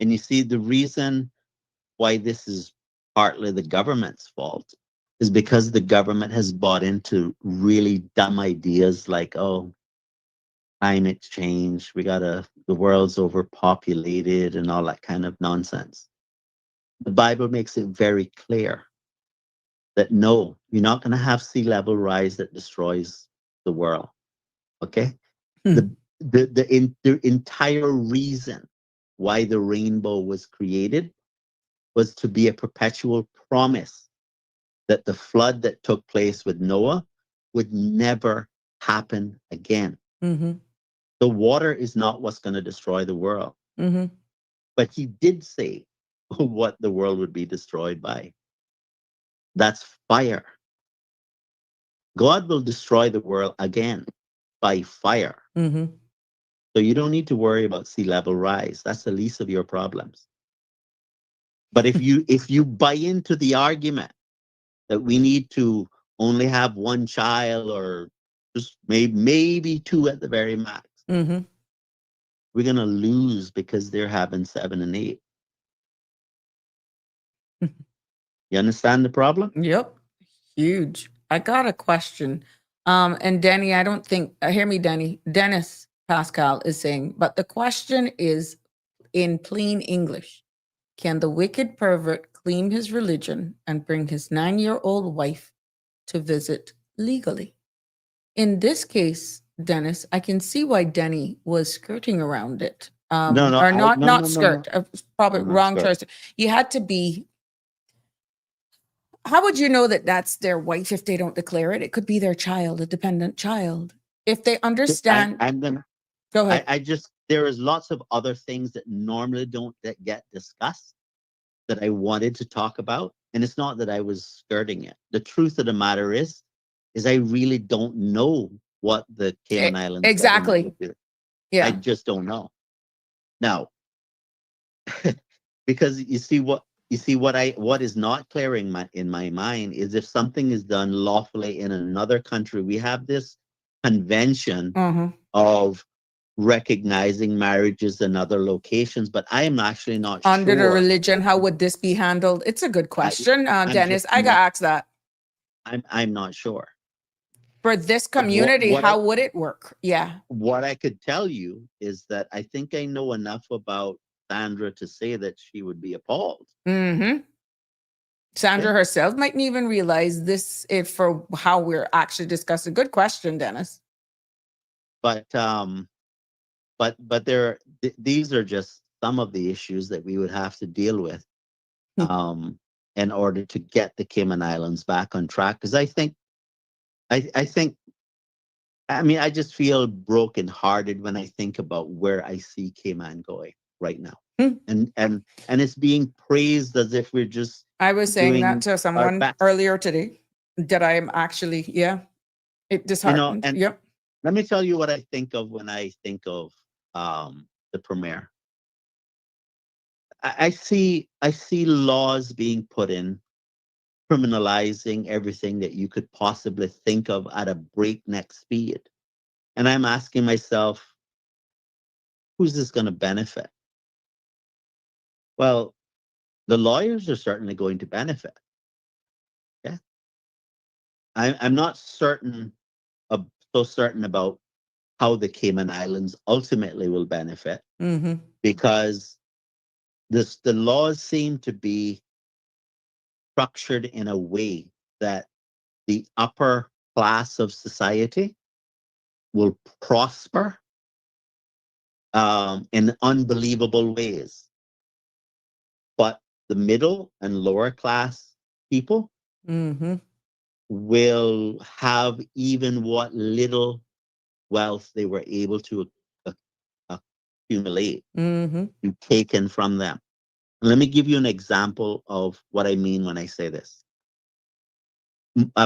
And you see, the reason why this is partly the government's fault is because the government has bought into really dumb ideas like, oh, climate change, the world's overpopulated and all that kind of nonsense. The Bible makes it very clear that no, you're not going to have sea level rise that destroys the world. Okay? The the entire reason why the rainbow was created was to be a perpetual promise that the flood that took place with Noah would never happen again. Hmm. The water is not what's going to destroy the world. Hmm. But he did say what the world would be destroyed by. That's fire. God will destroy the world again by fire. Hmm. So you don't need to worry about sea level rise. That's the least of your problems. But if you buy into the argument that we need to only have one child or just maybe two at the very max, Hmm. we're gonna lose because they're having 7 and 8. You understand the problem? Yep. Huge. I got a question. And Denny, I don't think, hear me, Denny. Dennis Pascal is saying, but the question is in plain English. Can the wicked pervert claim his religion and bring his 9-year-old wife to visit legally? In this case, Dennis, I can see why Denny was skirting around it. No, no, Or I not, no not no no no. skirt, probably I'm not wrong scared. choice. You had to be. How would you know that that's their wife if they don't declare it? It could be their child, a dependent child. If they understand, I'm gonna go ahead. I just there is lots of other things that normally don't that get discussed that I wanted to talk about. And it's not that I was skirting it. The truth of the matter is I really don't know what the Cayman Islands government Exactly. would do. I Yeah. just don't know. Now, because what is not clear in my mind is if something is done lawfully in another country, we have this convention Uh-huh. of recognizing marriages in other locations, but I am actually not Under the sure. religion, how would this be handled? It's a good I, question, I'm Dennis. just I got not. asked that. I'm not sure. For this But community, how would it work? Yeah. what I could tell you is that I think I know enough about Sandra to say that she would be appalled. Mm-hmm. Sandra Okay, herself mightn't even realize this if for how we're actually discussing. Good question, Dennis. but these are just some of the issues that we would have to deal with. Hmm. Um, in order to get the Cayman Islands back on track. Because I think, I mean, I just feel brokenhearted when I think about where I see Cayman going right now. Hmm. And it's being praised as if we're just I was saying that doing to our someone best. earlier today, that I am actually, it disheartened. and Yep. let me tell you what I think of when I think of the premier. I see laws being put in criminalizing everything that you could possibly think of at a breakneck speed. And I'm asking myself, who's this going to benefit? Well, the lawyers are certainly going to benefit. Yeah. I'm not so certain about how the Cayman Islands ultimately will benefit, Mm-hmm. because the laws seem to be structured in a way that the upper class of society will prosper in unbelievable ways. But the middle and lower class people Mm-hmm. will have even what little wealth they were able to accumulate Mm-hmm. be taken from them. Let me give you an example of what I mean when I say this.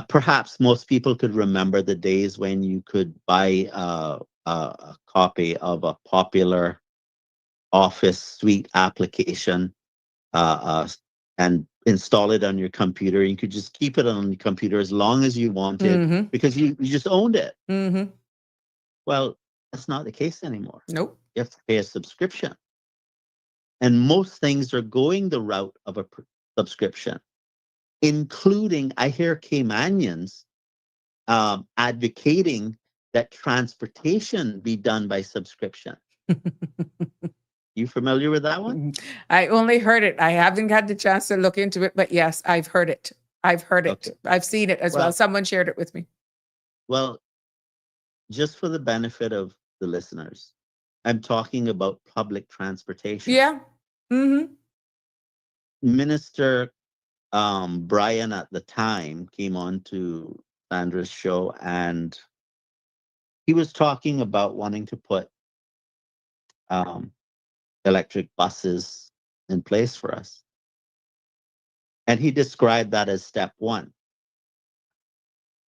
Perhaps most people could remember the days when you could buy a copy of a popular Office suite application and install it on your computer. You could just keep it on your computer as long as you wanted Mm-hmm. because you just owned it. Mm-hmm. Well, that's not the case anymore. Nope. You have to pay a subscription. And most things are going the route of a subscription, including, I hear Caymanians advocating that transportation be done by subscription. You familiar with that one? I only heard it. I haven't had the chance to look into it, but yes, I've heard it. I've heard it. Okay. I've seen it as well. Well- Someone shared it with me. Well, just for the benefit of the listeners, I'm talking about public transportation. Yeah. Mm-hmm. Minister Brian at the time came on to Sandra's show, and he was talking about wanting to put um, electric buses in place for us. And he described that as step one.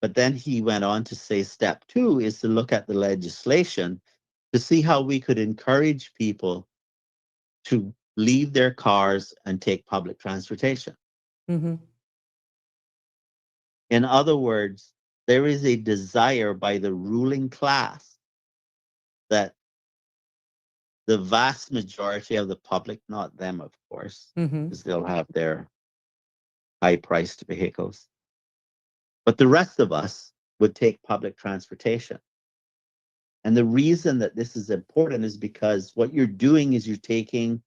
But then he went on to say step two is to look at the legislation to see how we could encourage people to leave their cars and take public transportation. Mm-hmm. In other words, there is a desire by the ruling class that the vast majority of the public, not them, of course, Mm-hmm. because they'll have their high-priced vehicles, but the rest of us would take public transportation. And the reason that this is important is because what you're doing is you're taking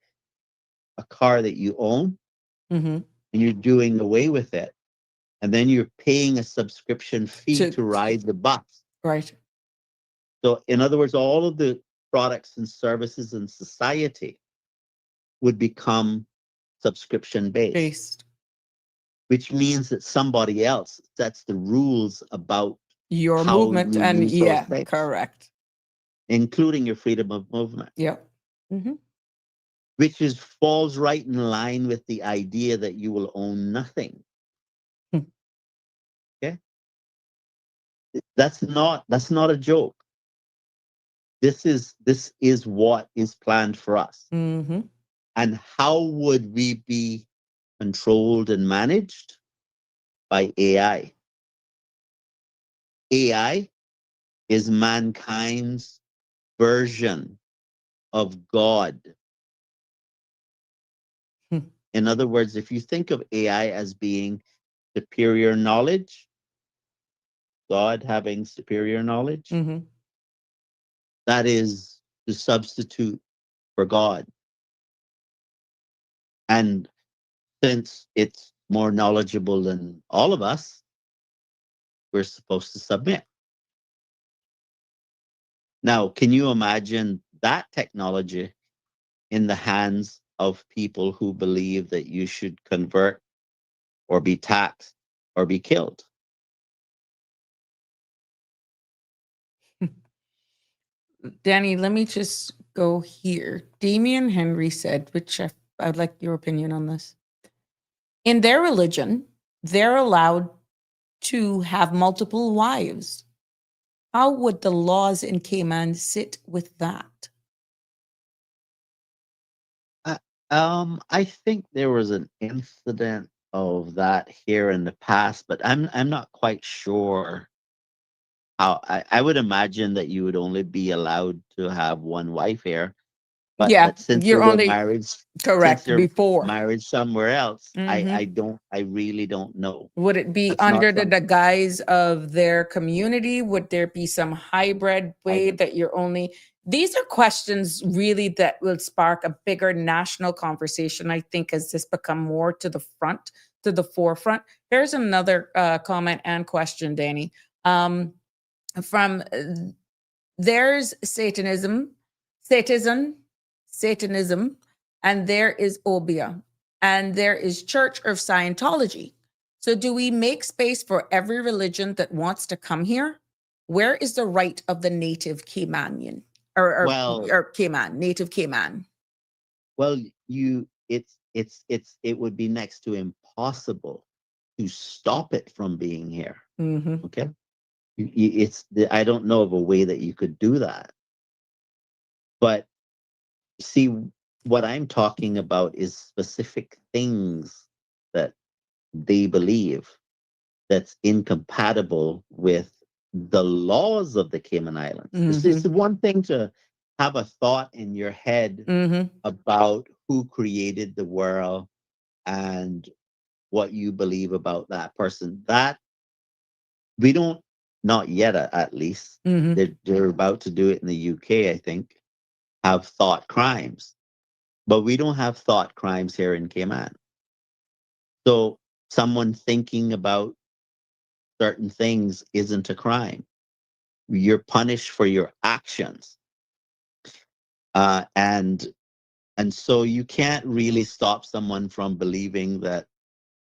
a car that you own Mm-hmm. and you're doing away with it. And then you're paying a subscription fee To- to ride the bus. Right. So, in other words, all of the products and services in society would become subscription based, which means that somebody else sets the rules about Your how movement you and use those things, correct. including your freedom of movement, Yep. Mm-hmm. which falls right in line with the idea that you will own nothing. Hmm. Okay, that's not a joke. This is what is planned for us. Mm-hmm. And how would we be controlled and managed? By AI. AI is mankind's version of God. Hmm. In other words, if you think of AI as being superior knowledge, God having superior knowledge, Mm-hmm. that is the substitute for God. And since it's more knowledgeable than all of us, we're supposed to submit. Now, can you imagine that technology in the hands of people who believe that you should convert or be taxed or be killed. Danny, let me just go here. Damian Henry said, which I'd like your opinion on this. In their religion, they're allowed to have multiple wives. How would the laws in Cayman sit with that? I think there was an incident of that here in the past, but I'm not quite sure how. I would imagine that you would only be allowed to have one wife here, but Yeah, since they you're were only married, since correct they're before. married somewhere else, Mhm. I really don't know. Would it be That's not under the something guise of their community? Would there be some hybrid I way that you're only? These are questions really that will spark a bigger national conversation, I think, as this become more to the front, to the forefront. Here's another comment and question, Danny. From there's Satanism, Satanism, and there is Obia, and there is Church of Scientology. So, do we make space for every religion that wants to come here? Where is the right of the native Caymanian well, or Cayman, native Cayman? well, it would be next to impossible to stop it from being here. Mm-hmm. Okay, I don't know of a way that you could do that. But see, what I'm talking about is specific things that they believe that's incompatible with the laws of the Cayman Islands. It's Mm-hmm. one thing to have a thought in your head Mm-hmm. about who created the world and what you believe about that person. That we don't, not yet at least. Mm-hmm. They're about to do it in the UK, I think, have thought crimes. But we don't have thought crimes here in Cayman. So someone thinking about certain things isn't a crime. You're punished for your actions. Uh, and and so you can't really stop someone from believing that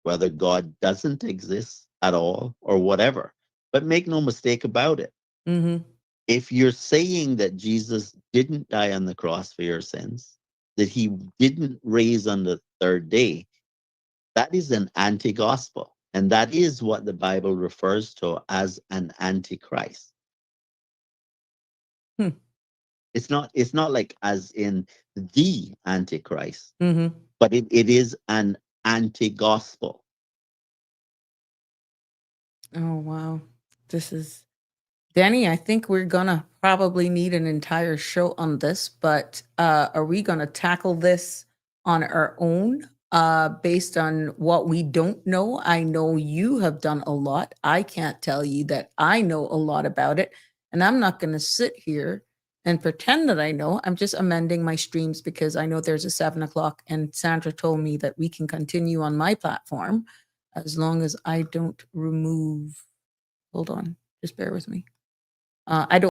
whether God doesn't exist at all or whatever. But make no mistake about it. Mm-hmm. If you're saying that Jesus didn't die on the cross for your sins, that he didn't raise on the third day, that is an anti-gospel. And that is what the Bible refers to as an antichrist. Hmm. It's not like as in the antichrist, Mm-hmm. but it is an anti-gospel. Oh wow. This is Danny, I think we're gonna probably need an entire show on this, but are we gonna tackle this on our own based on what we don't know? I know you have done a lot. I can't tell you that I know a lot about it, and I'm not gonna sit here and pretend that I know. I'm just amending my streams because I know there's a 7 o'clock, and Sandra told me that we can continue on my platform as long as I don't remove. Hold on, just bear with me. I don't